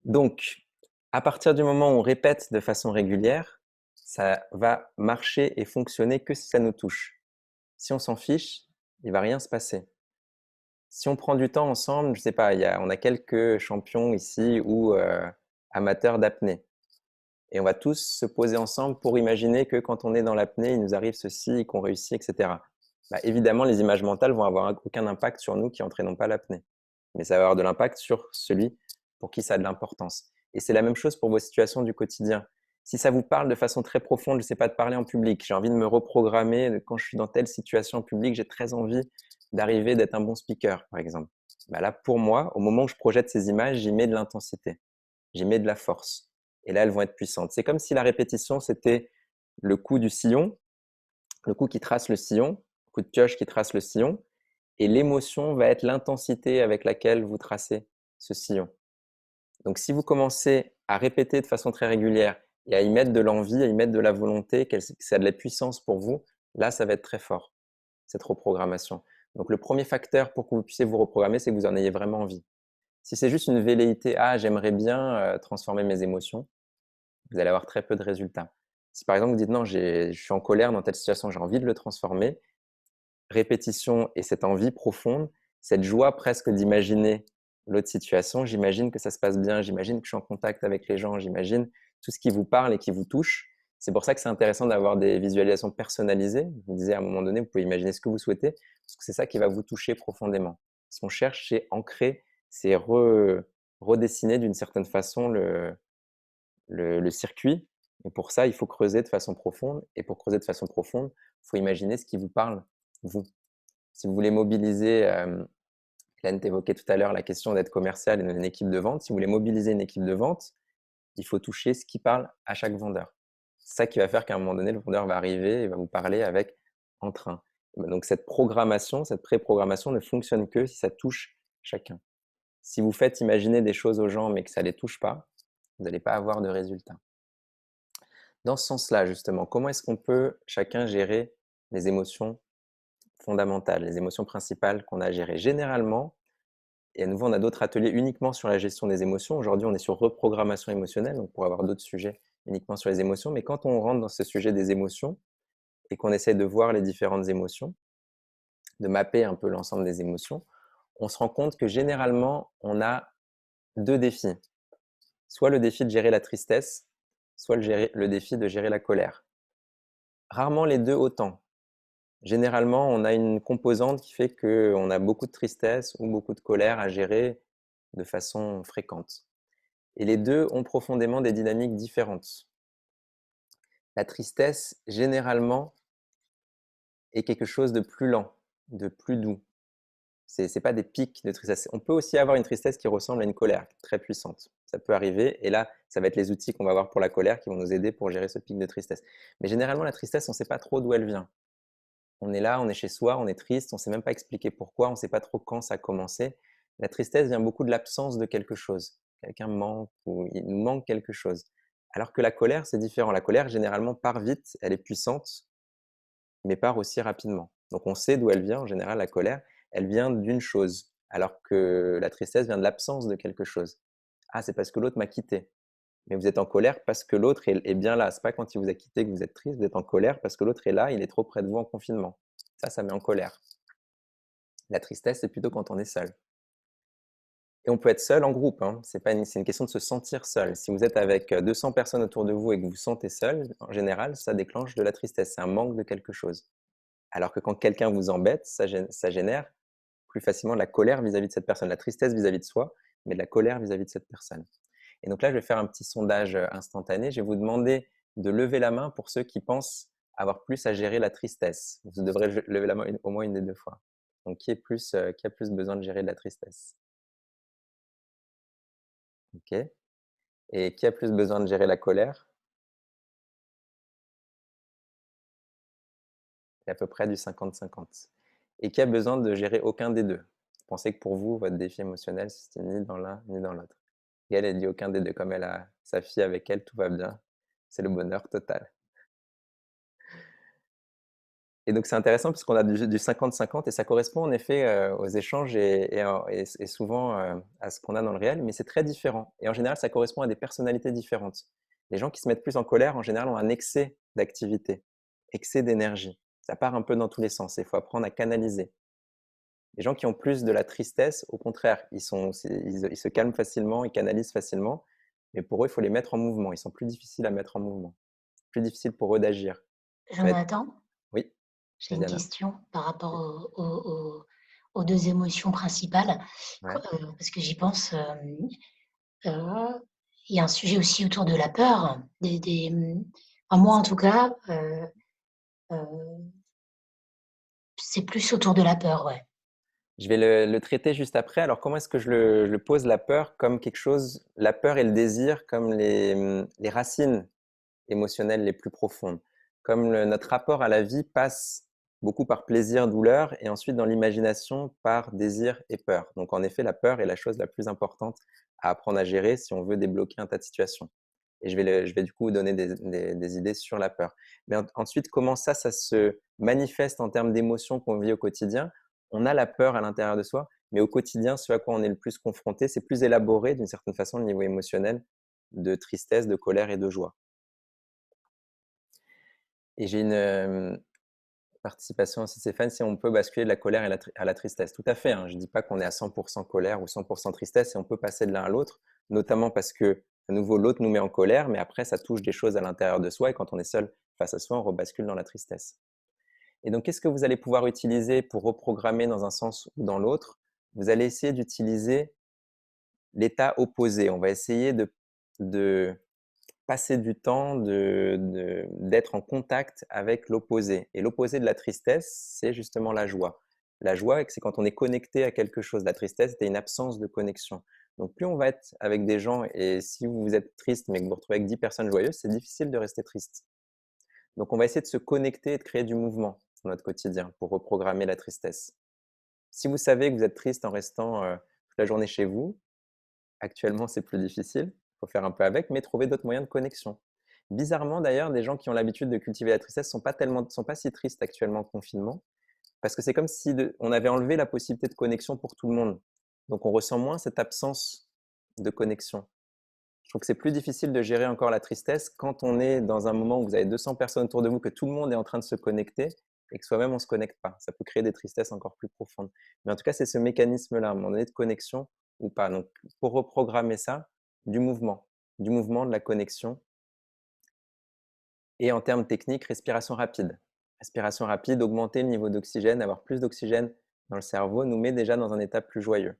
Donc, à partir du moment où on répète de façon régulière, ça va marcher et fonctionner que si ça nous touche. Si on s'en fiche, il ne va rien se passer. Si on prend du temps ensemble, je ne sais pas, on a quelques champions ici ou amateurs d'apnée. Et on va tous se poser ensemble pour imaginer que quand on est dans l'apnée, il nous arrive ceci, qu'on réussit, etc. Bah, évidemment, les images mentales vont avoir aucun impact sur nous qui n'entraînons pas l'apnée. Mais ça va avoir de l'impact sur celui pour qui ça a de l'importance. Et c'est la même chose pour vos situations du quotidien. Si ça vous parle de façon très profonde, je ne sais pas, de parler en public, j'ai envie de me reprogrammer, quand je suis dans telle situation en public, j'ai très envie d'arriver, d'être un bon speaker, par exemple. Bah là, pour moi, au moment où je projette ces images, j'y mets de l'intensité, j'y mets de la force. Et là, elles vont être puissantes. C'est comme si la répétition, c'était le coup du sillon, le coup qui trace le sillon, le coup de pioche qui trace le sillon, et l'émotion va être l'intensité avec laquelle vous tracez ce sillon. Donc, si vous commencez à répéter de façon très régulière et à y mettre de l'envie, à y mettre de la volonté, que ça a de la puissance pour vous, là, ça va être très fort, cette reprogrammation. Donc, le premier facteur pour que vous puissiez vous reprogrammer, c'est que vous en ayez vraiment envie. Si c'est juste une velléité, ah, j'aimerais bien transformer mes émotions, vous allez avoir très peu de résultats. Si par exemple vous dites non, je suis en colère dans telle situation, j'ai envie de le transformer, répétition et cette envie profonde, cette joie presque d'imaginer l'autre situation, j'imagine que ça se passe bien, j'imagine que je suis en contact avec les gens, j'imagine tout ce qui vous parle et qui vous touche. C'est pour ça que c'est intéressant d'avoir des visualisations personnalisées. Vous disiez à un moment donné, vous pouvez imaginer ce que vous souhaitez, parce que c'est ça qui va vous toucher profondément. Ce qu'on cherche, c'est ancrer, c'est redessiner d'une certaine façon le circuit. Et pour ça, il faut creuser de façon profonde. Et pour creuser de façon profonde, il faut imaginer ce qui vous parle, vous. Si vous voulez mobiliser, Hélène t'évoquait tout à l'heure la question d'être commercial et d'une équipe de vente. Si vous voulez mobiliser une équipe de vente, il faut toucher ce qui parle à chaque vendeur. C'est ça qui va faire qu'à un moment donné, le vendeur va arriver et va vous parler avec entrain. Donc cette programmation, cette pré-programmation ne fonctionne que si ça touche chacun. Si vous faites imaginer des choses aux gens mais que ça ne les touche pas, vous n'allez pas avoir de résultats. Dans ce sens-là, justement, comment est-ce qu'on peut chacun gérer les émotions fondamentales, les émotions principales qu'on a à gérer? Généralement, et à nouveau, on a d'autres ateliers uniquement sur la gestion des émotions. Aujourd'hui, on est sur reprogrammation émotionnelle, donc pour avoir d'autres sujets uniquement sur les émotions. Mais quand on rentre dans ce sujet des émotions et qu'on essaie de voir les différentes émotions, de mapper un peu l'ensemble des émotions, on se rend compte que généralement, on a deux défis. Soit le défi de gérer la tristesse, soit le défi de gérer la colère. Rarement les deux autant. Généralement, on a une composante qui fait qu'on a beaucoup de tristesse ou beaucoup de colère à gérer de façon fréquente. Et les deux ont profondément des dynamiques différentes. La tristesse, généralement, est quelque chose de plus lent, de plus doux. Ce n'est pas des pics de tristesse. On peut aussi avoir une tristesse qui ressemble à une colère très puissante. Ça peut arriver. Et là, ça va être les outils qu'on va avoir pour la colère qui vont nous aider pour gérer ce pic de tristesse. Mais généralement, la tristesse, on ne sait pas trop d'où elle vient. On est là, on est chez soi, on est triste, on ne sait même pas expliquer pourquoi, on ne sait pas trop quand ça a commencé. La tristesse vient beaucoup de l'absence de quelque chose. Quelqu'un manque ou il nous manque quelque chose. Alors que la colère, c'est différent. La colère, généralement, part vite, elle est puissante, mais part aussi rapidement. Donc on sait d'où elle vient, en général, la colère. Elle vient d'une chose, alors que la tristesse vient de l'absence de quelque chose. Ah, c'est parce que l'autre m'a quitté. Mais vous êtes en colère parce que l'autre est bien là. Ce n'est pas quand il vous a quitté que vous êtes triste, vous êtes en colère parce que l'autre est là, il est trop près de vous en confinement. Ça met en colère. La tristesse, c'est plutôt quand on est seul. Et on peut être seul en groupe. C'est une question de se sentir seul. Si vous êtes avec 200 personnes autour de vous et que vous vous sentez seul, en général, ça déclenche de la tristesse. C'est un manque de quelque chose. Alors que quand quelqu'un vous embête, ça génère plus facilement de la colère vis-à-vis de cette personne, la tristesse vis-à-vis de soi, mais de la colère vis-à-vis de cette personne. Et donc là, je vais faire un petit sondage instantané. Je vais vous demander de lever la main pour ceux qui pensent avoir plus à gérer la tristesse. Vous devrez lever la main au moins une des deux fois. Donc, qui a plus besoin de gérer de la tristesse? Ok. Et qui a plus besoin de gérer la colère? C'est à peu près du 50-50. Et qui a besoin de gérer aucun des deux? Vous pensez que pour vous, votre défi émotionnel, c'est ni dans l'un ni dans l'autre? Elle, elle dit aucun des deux. Comme elle a sa fille avec elle, tout va bien. C'est le bonheur total. Et donc, c'est intéressant puisqu'on a du 50-50 et ça correspond en effet aux échanges et souvent à ce qu'on a dans le réel, mais c'est très différent. Et en général, ça correspond à des personnalités différentes. Les gens qui se mettent plus en colère, en général, ont un excès d'activité, excès d'énergie. Ça part un peu dans tous les sens. Il faut apprendre à canaliser. Les gens qui ont plus de la tristesse, au contraire, ils se calment facilement, ils canalisent facilement. mais pour eux, il faut les mettre en mouvement. Ils sont plus difficiles à mettre en mouvement. Plus difficile pour eux d'agir. Ça va être... Jonathan, Oui, j'ai une Diana. question par rapport aux deux émotions principales, Ouais. parce que j'y pense. Il y a un sujet aussi autour de la peur. Enfin, moi, en tout cas, c'est plus autour de la peur, ouais. Je vais le traiter juste après. Alors, comment est-ce que je le pose, la peur, comme quelque chose, la peur et le désir comme les racines émotionnelles les plus profondes. Comme notre rapport à la vie passe beaucoup par plaisir, douleur, et ensuite dans l'imagination par désir et peur. Donc, en effet, la peur est la chose la plus importante à apprendre à gérer si on veut débloquer un tas de situations. Et je vais du coup vous donner des idées sur la peur. Mais ensuite, comment ça se manifeste en termes d'émotions qu'on vit au quotidien? On a la peur à l'intérieur de soi, mais au quotidien, ce à quoi on est le plus confronté, c'est plus élaboré d'une certaine façon au niveau émotionnel, de tristesse, de colère et de joie. Et j'ai une participation aussi, Stéphane, si on peut basculer de la colère à la tristesse. Tout à fait, hein, je ne dis pas qu'on est à 100% colère ou 100% tristesse, et on peut passer de l'un à l'autre, notamment parce que, à nouveau, l'autre nous met en colère, mais après, ça touche des choses à l'intérieur de soi, et quand on est seul face à soi, on rebascule dans la tristesse. Et donc, qu'est-ce que vous allez pouvoir utiliser pour reprogrammer dans un sens ou dans l'autre? Vous allez essayer d'utiliser l'état opposé. On va essayer de passer du temps, d'être en contact avec l'opposé. Et l'opposé de la tristesse, c'est justement la joie. La joie, c'est quand on est connecté à quelque chose. La tristesse, c'est une absence de connexion. Donc, plus on va être avec des gens, et si vous êtes triste, mais que vous vous retrouvez avec 10 personnes joyeuses, c'est difficile de rester triste. Donc, on va essayer de se connecter et de créer du mouvement dans notre quotidien pour reprogrammer la tristesse. Si vous savez que vous êtes triste en restant toute la journée chez vous, actuellement, c'est plus difficile. Il faut faire un peu avec, mais trouver d'autres moyens de connexion. Bizarrement, d'ailleurs, des gens qui ont l'habitude de cultiver la tristesse sont pas si tristes actuellement en confinement, parce que c'est comme si on avait enlevé la possibilité de connexion pour tout le monde. Donc, on ressent moins cette absence de connexion. Je trouve que c'est plus difficile de gérer encore la tristesse quand on est dans un moment où vous avez 200 personnes autour de vous, que tout le monde est en train de se connecter et que soi-même, on ne se connecte pas. Ça peut créer des tristesses encore plus profondes. Mais en tout cas, c'est ce mécanisme-là, à un moment donné, de connexion ou pas. Donc, pour reprogrammer ça, du mouvement, de la connexion. Et en termes techniques, respiration rapide. Respiration rapide, augmenter le niveau d'oxygène, avoir plus d'oxygène dans le cerveau, nous met déjà dans un état plus joyeux.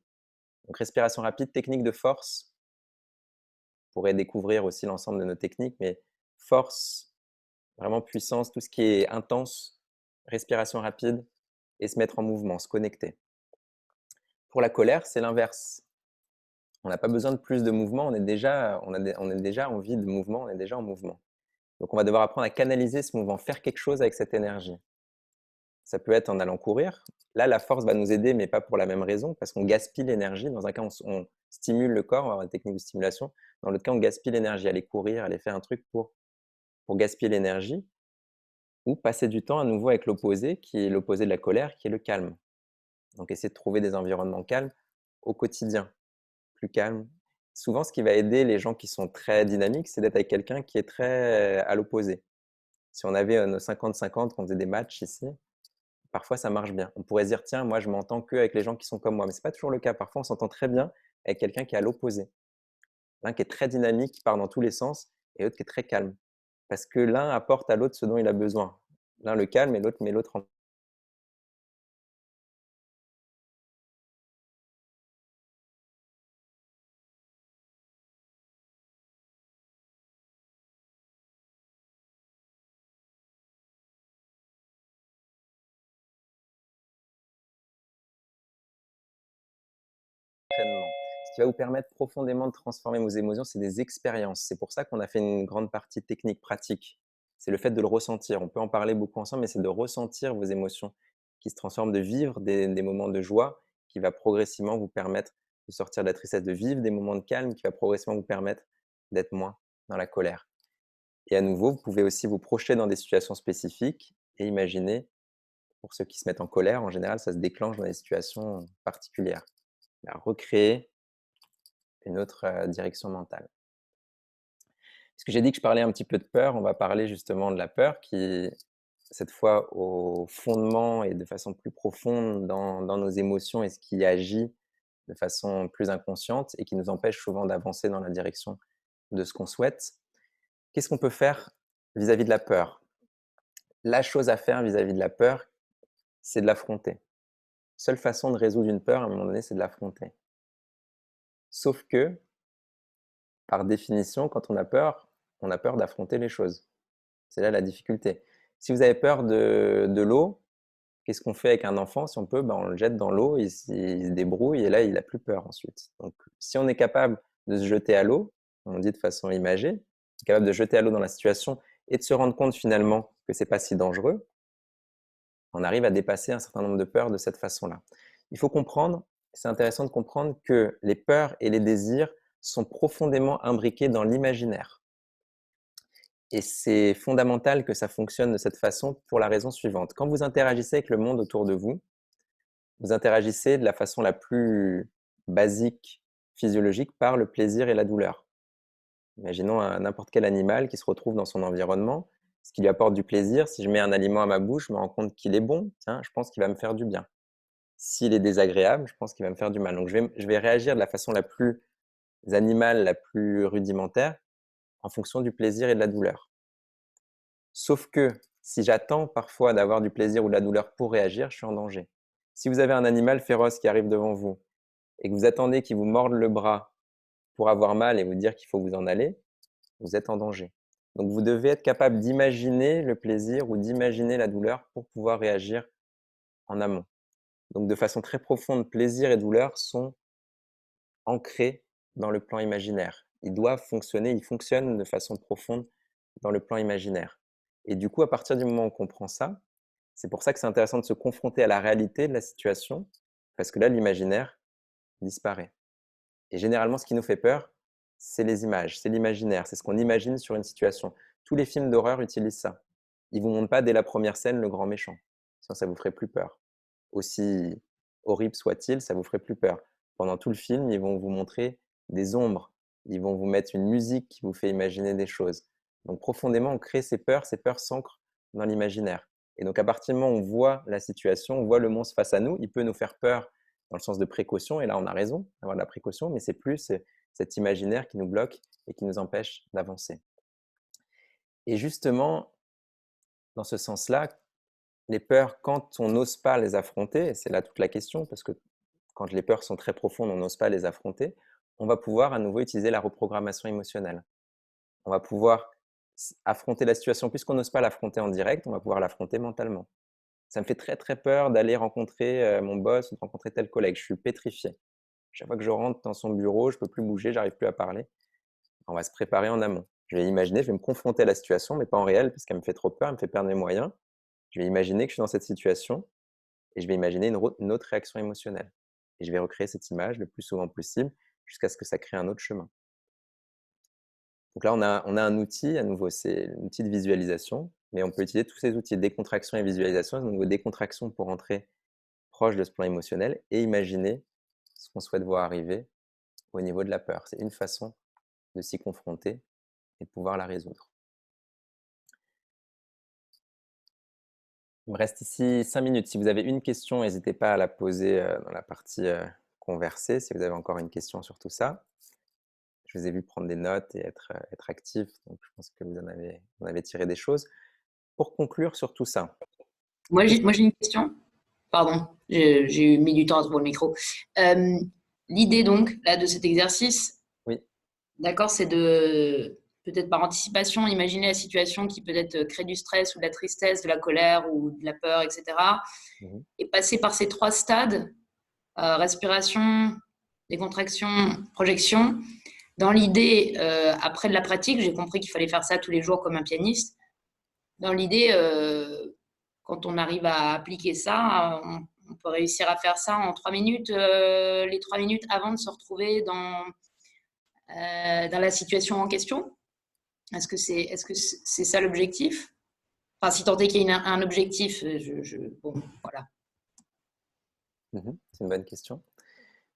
Donc, respiration rapide, technique de force. On pourrait découvrir aussi l'ensemble de nos techniques, mais force, vraiment puissance, tout ce qui est intense, respiration rapide et se mettre en mouvement, se connecter. Pour la colère, c'est l'inverse. On n'a pas besoin de plus de mouvement, on est déjà en vie de mouvement, on est déjà en mouvement. Donc on va devoir apprendre à canaliser ce mouvement, faire quelque chose avec cette énergie. Ça peut être en allant courir. Là, la force va nous aider, mais pas pour la même raison, parce qu'on gaspille l'énergie. Dans un cas, on stimule le corps, on va avoir une technique de stimulation. Dans l'autre cas, on gaspille l'énergie, aller courir, aller faire un truc pour gaspiller l'énergie, ou passer du temps à nouveau avec l'opposé, qui est l'opposé de la colère, qui est le calme. Donc essayer de trouver des environnements calmes au quotidien, plus calmes. Souvent, ce qui va aider les gens qui sont très dynamiques, c'est d'être avec quelqu'un qui est très à l'opposé. Si on avait nos 50-50, qu'on faisait des matchs ici, parfois ça marche bien. On pourrait se dire, tiens, moi je m'entends qu'avec les gens qui sont comme moi, mais ce n'est pas toujours le cas. Parfois, on s'entend très bien avec quelqu'un qui est à l'opposé. L'un qui est très dynamique, qui part dans tous les sens, et l'autre qui est très calme. Parce que l'un apporte à l'autre ce dont il a besoin. L'un le calme et l'autre met l'autre en... entraînement. Ce qui va vous permettre profondément de transformer vos émotions, c'est des expériences. C'est pour ça qu'on a fait une grande partie technique, pratique. C'est le fait de le ressentir. On peut en parler beaucoup ensemble, mais c'est de ressentir vos émotions qui se transforment, de vivre des moments de joie qui va progressivement vous permettre de sortir de la tristesse, de vivre des moments de calme qui va progressivement vous permettre d'être moins dans la colère. Et à nouveau, vous pouvez aussi vous projeter dans des situations spécifiques et imaginer, pour ceux qui se mettent en colère, en général, ça se déclenche dans des situations particulières. À recréer une autre direction mentale. Parce que j'ai dit que je parlais un petit peu de peur, on va parler justement de la peur qui, cette fois, au fondement et de façon plus profonde dans nos émotions et ce qui agit de façon plus inconsciente et qui nous empêche souvent d'avancer dans la direction de ce qu'on souhaite. Qu'est-ce qu'on peut faire vis-à-vis de la peur? La chose à faire vis-à-vis de la peur, c'est de l'affronter. Seule façon de résoudre une peur, à un moment donné, c'est de l'affronter. Sauf que, par définition, quand on a peur d'affronter les choses. C'est là la difficulté. Si vous avez peur de l'eau, qu'est-ce qu'on fait avec un enfant? Si on peut, on le jette dans l'eau, il se débrouille et là, il n'a plus peur ensuite. Donc, si on est capable de se jeter à l'eau, on dit de façon imagée, capable de jeter à l'eau dans la situation et de se rendre compte finalement que c'est pas si dangereux, on arrive à dépasser un certain nombre de peurs de cette façon-là. Il faut comprendre, c'est intéressant de comprendre que les peurs et les désirs sont profondément imbriqués dans l'imaginaire. Et c'est fondamental que ça fonctionne de cette façon pour la raison suivante. Quand vous interagissez avec le monde autour de vous, vous interagissez de la façon la plus basique, physiologique, par le plaisir et la douleur. Imaginons n'importe quel animal qui se retrouve dans son environnement, ce qui lui apporte du plaisir. Si je mets un aliment à ma bouche, je me rends compte qu'il est bon, tiens, je pense qu'il va me faire du bien. S'il est désagréable, je pense qu'il va me faire du mal. Donc je vais réagir de la façon la plus animale, la plus rudimentaire, en fonction du plaisir et de la douleur. Sauf que si j'attends parfois d'avoir du plaisir ou de la douleur pour réagir, je suis en danger. Si vous avez un animal féroce qui arrive devant vous et que vous attendez qu'il vous morde le bras pour avoir mal et vous dire qu'il faut vous en aller, vous êtes en danger. Donc vous devez être capable d'imaginer le plaisir ou d'imaginer la douleur pour pouvoir réagir en amont. Donc de façon très profonde, plaisir et douleur sont ancrés dans le plan imaginaire. Ils doivent fonctionner, ils fonctionnent de façon profonde dans le plan imaginaire. Et du coup, à partir du moment où on comprend ça, c'est pour ça que c'est intéressant de se confronter à la réalité de la situation, parce que là, l'imaginaire disparaît. Et généralement, ce qui nous fait peur, c'est les images, c'est l'imaginaire, c'est ce qu'on imagine sur une situation. Tous les films d'horreur utilisent ça. Ils ne vous montrent pas dès la première scène le grand méchant, sinon ça vous ferait plus peur. Aussi horrible soit-il, ça vous ferait plus peur. Pendant tout le film, ils vont vous montrer des ombres, ils vont vous mettre une musique qui vous fait imaginer des choses. Donc profondément, on crée ces peurs s'ancrent dans l'imaginaire. Et donc à partir du moment où on voit la situation, on voit le monstre face à nous, il peut nous faire peur dans le sens de précaution, et là on a raison d'avoir de la précaution, mais c'est plus cet imaginaire qui nous bloque et qui nous empêche d'avancer. Et justement, dans ce sens-là, les peurs, quand on n'ose pas les affronter, et c'est là toute la question, parce que quand les peurs sont très profondes, on n'ose pas les affronter, on va pouvoir à nouveau utiliser la reprogrammation émotionnelle. On va pouvoir affronter la situation, puisqu'on n'ose pas l'affronter en direct, on va pouvoir l'affronter mentalement. Ça me fait très très peur d'aller rencontrer mon boss ou de rencontrer tel collègue, je suis pétrifié. Chaque fois que je rentre dans son bureau, je ne peux plus bouger, j'arrive plus à parler. On va se préparer en amont. Je vais imaginer, je vais me confronter à la situation, mais pas en réel, parce qu'elle me fait trop peur, elle me fait perdre mes moyens. Je vais imaginer que je suis dans cette situation et je vais imaginer une autre réaction émotionnelle. Et je vais recréer cette image le plus souvent possible jusqu'à ce que ça crée un autre chemin. Donc là, on a un outil, à nouveau, c'est l'outil de visualisation, mais on peut utiliser tous ces outils, décontraction et visualisation. Donc, décontraction pour entrer proche de ce plan émotionnel et imaginer ce qu'on souhaite voir arriver au niveau de la peur. C'est une façon de s'y confronter et de pouvoir la résoudre. Il me reste ici 5 minutes. Si vous avez une question, n'hésitez pas à la poser dans la partie conversée, si vous avez encore une question sur tout ça. Je vous ai vu prendre des notes et être actif, donc je pense que vous en avez tiré des choses. Pour conclure sur tout ça. Moi, j'ai une question. Pardon, j'ai mis du temps à trouver le micro. L'idée donc là de cet exercice, oui. D'accord, c'est de peut-être par anticipation imaginer la situation qui peut-être crée du stress ou de la tristesse, de la colère ou de la peur, etc. Et passer par ces 3 stades, respiration, décontraction, projection. Dans l'idée, après de la pratique, j'ai compris qu'il fallait faire ça tous les jours comme un pianiste. Dans l'idée, quand on arrive à appliquer ça, on peut réussir à faire ça en 3 minutes, les 3 minutes avant de se retrouver dans la situation en question. Est-ce que c'est ça l'objectif? Enfin, si tant est qu'il y ait un objectif, bon, voilà. C'est une bonne question.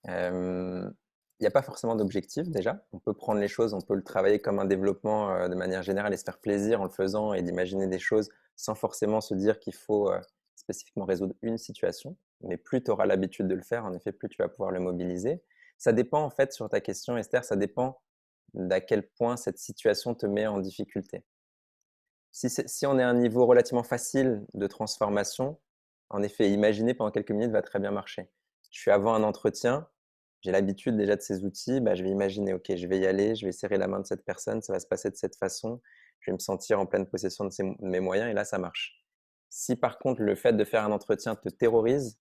Il n'y a pas forcément d'objectif déjà. On peut prendre les choses, on peut le travailler comme un développement de manière générale et se faire plaisir en le faisant et d'imaginer des choses sans forcément se dire qu'il faut spécifiquement résoudre une situation. Mais plus tu auras l'habitude de le faire, en effet, plus tu vas pouvoir le mobiliser. Ça dépend en fait, sur ta question Esther, ça dépend d'à quel point cette situation te met en difficulté. Si on est à un niveau relativement facile de transformation, en effet, imaginer pendant quelques minutes va très bien marcher. Je suis avant un entretien, j'ai l'habitude déjà de ces outils, je vais imaginer, ok, je vais y aller, je vais serrer la main de cette personne, ça va se passer de cette façon, je vais me sentir en pleine possession de mes moyens, et là, ça marche. Si par contre, le fait de faire un entretien te terrorise,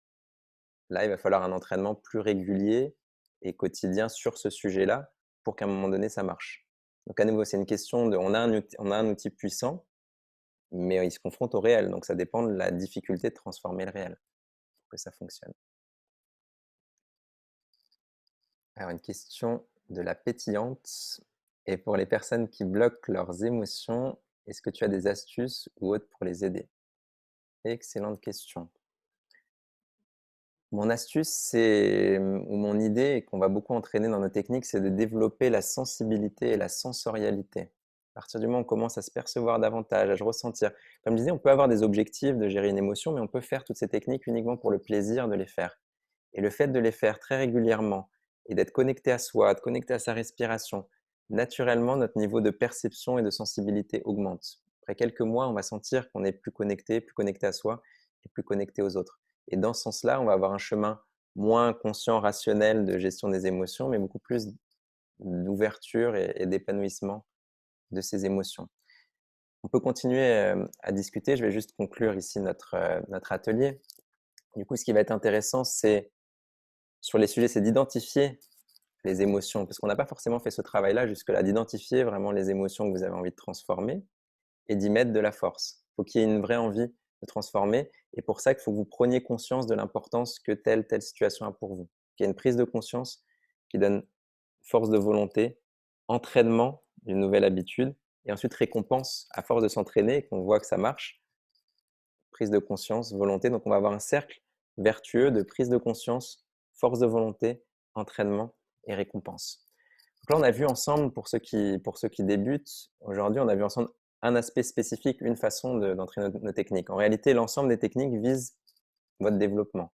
là, il va falloir un entraînement plus régulier et quotidien sur ce sujet-là pour qu'à un moment donné, ça marche. Donc à nouveau, c'est une question de, on a un outil puissant, mais il se confronte au réel. Donc ça dépend de la difficulté de transformer le réel pour que ça fonctionne. Alors une question de la pétillante. Et pour les personnes qui bloquent leurs émotions, est-ce que tu as des astuces ou autres pour les aider? Excellente question. Mon astuce, ou mon idée, et qu'on va beaucoup entraîner dans nos techniques, c'est de développer la sensibilité et la sensorialité. À partir du moment où on commence à se percevoir davantage, à se ressentir. Comme je disais, on peut avoir des objectifs de gérer une émotion, mais on peut faire toutes ces techniques uniquement pour le plaisir de les faire. Et le fait de les faire très régulièrement et d'être connecté à soi, de connecter à sa respiration, naturellement, notre niveau de perception et de sensibilité augmente. Après quelques mois, on va sentir qu'on est plus connecté à soi et plus connecté aux autres. Et dans ce sens-là, on va avoir un chemin moins conscient, rationnel de gestion des émotions, mais beaucoup plus d'ouverture et d'épanouissement de ces émotions. On peut continuer à discuter. Je vais juste conclure ici notre atelier. Du coup, ce qui va être intéressant, c'est sur les sujets, c'est d'identifier les émotions, parce qu'on n'a pas forcément fait ce travail-là jusque-là, d'identifier vraiment les émotions que vous avez envie de transformer et d'y mettre de la force. Il faut qu'il y ait une vraie envie de transformer, et pour ça, il faut que vous preniez conscience de l'importance que telle situation a pour vous. Qu'il y ait une prise de conscience qui donne force de volonté, entraînement d'une nouvelle habitude, et ensuite récompense à force de s'entraîner et qu'on voit que ça marche. Prise de conscience, volonté, donc on va avoir un cercle vertueux de prise de conscience, force de volonté, entraînement et récompense. Donc là, on a vu ensemble, pour ceux qui débutent, aujourd'hui, on a vu ensemble un aspect spécifique, une façon d'entraîner nos techniques. En réalité, l'ensemble des techniques vise votre développement.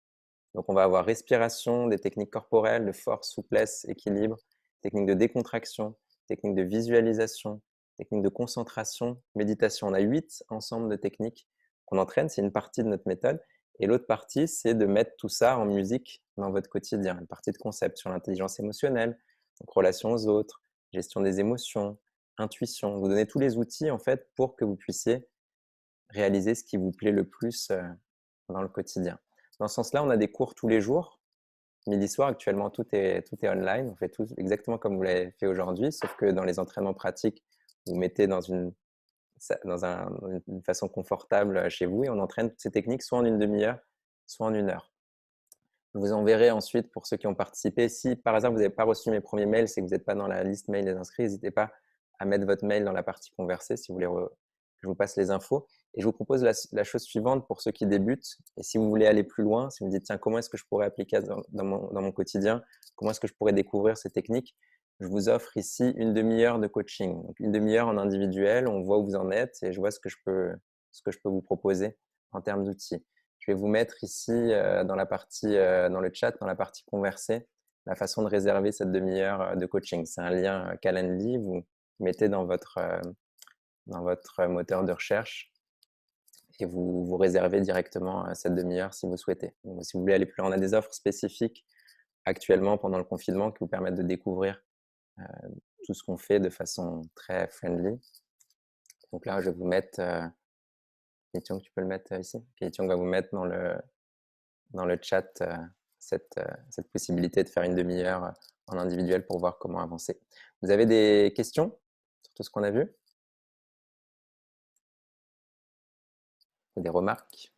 Donc, on va avoir respiration, des techniques corporelles, de force, souplesse, équilibre, techniques de décontraction, techniques de visualisation, techniques de concentration, méditation. On a 8 ensembles de techniques qu'on entraîne, c'est une partie de notre méthode. Et l'autre partie, c'est de mettre tout ça en musique dans votre quotidien. Une partie de concept sur l'intelligence émotionnelle, donc relation aux autres, gestion des émotions, intuition. Vous donnez tous les outils en fait pour que vous puissiez réaliser ce qui vous plaît le plus dans le quotidien. Dans ce sens-là, on a des cours tous les jours. Midi soir, actuellement, tout est online. On fait tout exactement comme vous l'avez fait aujourd'hui, sauf que dans les entraînements pratiques, vous mettez dans une façon confortable chez vous et on entraîne toutes ces techniques soit en une demi-heure, soit en 1 heure. Je vous enverrai ensuite pour ceux qui ont participé. Si par hasard vous n'avez pas reçu mes premiers mails, c'est que vous n'êtes pas dans la liste mail des inscrits, n'hésitez pas à mettre votre mail dans la partie conversée si vous voulez que je vous passe les infos. Et je vous propose la chose suivante pour ceux qui débutent. Et si vous voulez aller plus loin, si vous me dites, tiens, comment est-ce que je pourrais appliquer dans mon quotidien? Comment est-ce que je pourrais découvrir ces techniques? Je vous offre ici une demi-heure de coaching. Donc, une demi-heure en individuel, on voit où vous en êtes et je vois ce que je peux vous proposer en termes d'outils. Je vais vous mettre ici dans le chat, dans la partie conversée, la façon de réserver cette demi-heure de coaching. C'est un lien Calendly, vous mettez dans votre moteur de recherche et vous réservez directement cette demi-heure si vous souhaitez. Donc, si vous voulez aller plus loin, on a des offres spécifiques actuellement pendant le confinement qui vous permettent de découvrir tout ce qu'on fait de façon très friendly. Donc là, je vais vous mettre, Kétiong, tu peux le mettre ici. Kétiong va vous mettre dans le chat cette possibilité de faire une demi-heure en individuel pour voir comment avancer. Vous avez des questions sur tout ce qu'on a vu? Ou des remarques?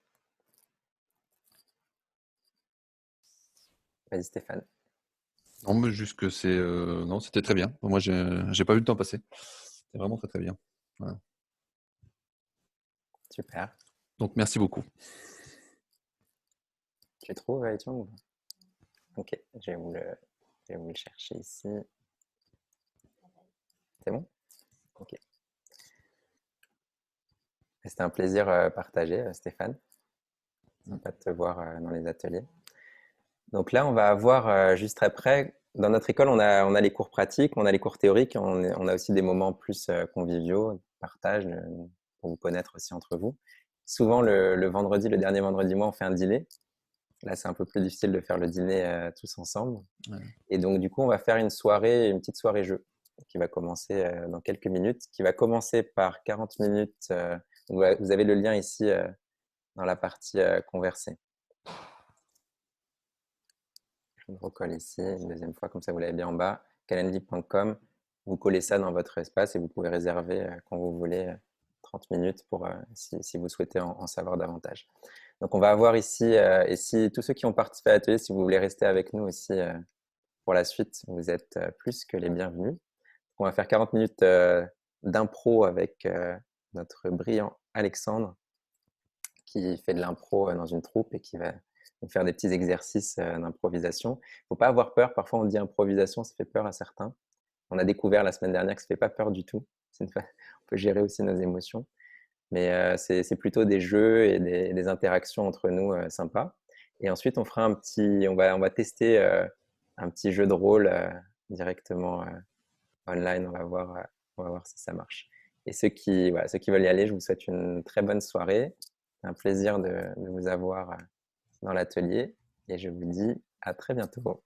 Vas-y Stéphane. Non, mais juste que non, c'était très bien. Moi, j'ai pas vu le temps passer. C'était vraiment très très bien. Voilà. Super. Donc, merci beaucoup. Tu trouves, Kétiong? Ok, je vais vous le chercher ici. C'est bon? Ok. C'était un plaisir partagé, Stéphane. Sympa de te voir dans les ateliers. Donc là, on va avoir juste après dans notre école, on a les cours pratiques, on a les cours théoriques, on a aussi des moments plus conviviaux, partage, pour vous connaître aussi entre vous. Souvent, le vendredi, le dernier vendredi du mois, on fait un dîner. Là, c'est un peu plus difficile de faire le dîner tous ensemble. Ouais. Et donc, du coup, on va faire une petite soirée jeu qui va commencer dans quelques minutes, qui va commencer par 40 minutes. Vous avez le lien ici dans la partie conversée. Je me recolle ici une deuxième fois, comme ça vous l'avez bien en bas. calendly.com, vous collez ça dans votre espace et vous pouvez réserver quand vous voulez 30 minutes pour, si vous souhaitez en savoir davantage. Donc on va avoir ici, et si tous ceux qui ont participé à l'atelier, si vous voulez rester avec nous aussi pour la suite, vous êtes plus que les bienvenus. On va faire 40 minutes d'impro avec notre brillant Alexandre qui fait de l'impro dans une troupe et qui va nous faire des petits exercices d'improvisation. Il ne faut pas avoir peur. Parfois, on dit improvisation, ça fait peur à certains. On a découvert la semaine dernière que ça ne fait pas peur du tout. On peut gérer aussi nos émotions. Mais c'est plutôt des jeux et des interactions entre nous sympas. Et ensuite, on va tester un petit jeu de rôle directement online. On va voir si ça marche. Et ceux qui veulent y aller, je vous souhaite une très bonne soirée. C'est un plaisir de vous avoir dans l'atelier. Et je vous dis à très bientôt.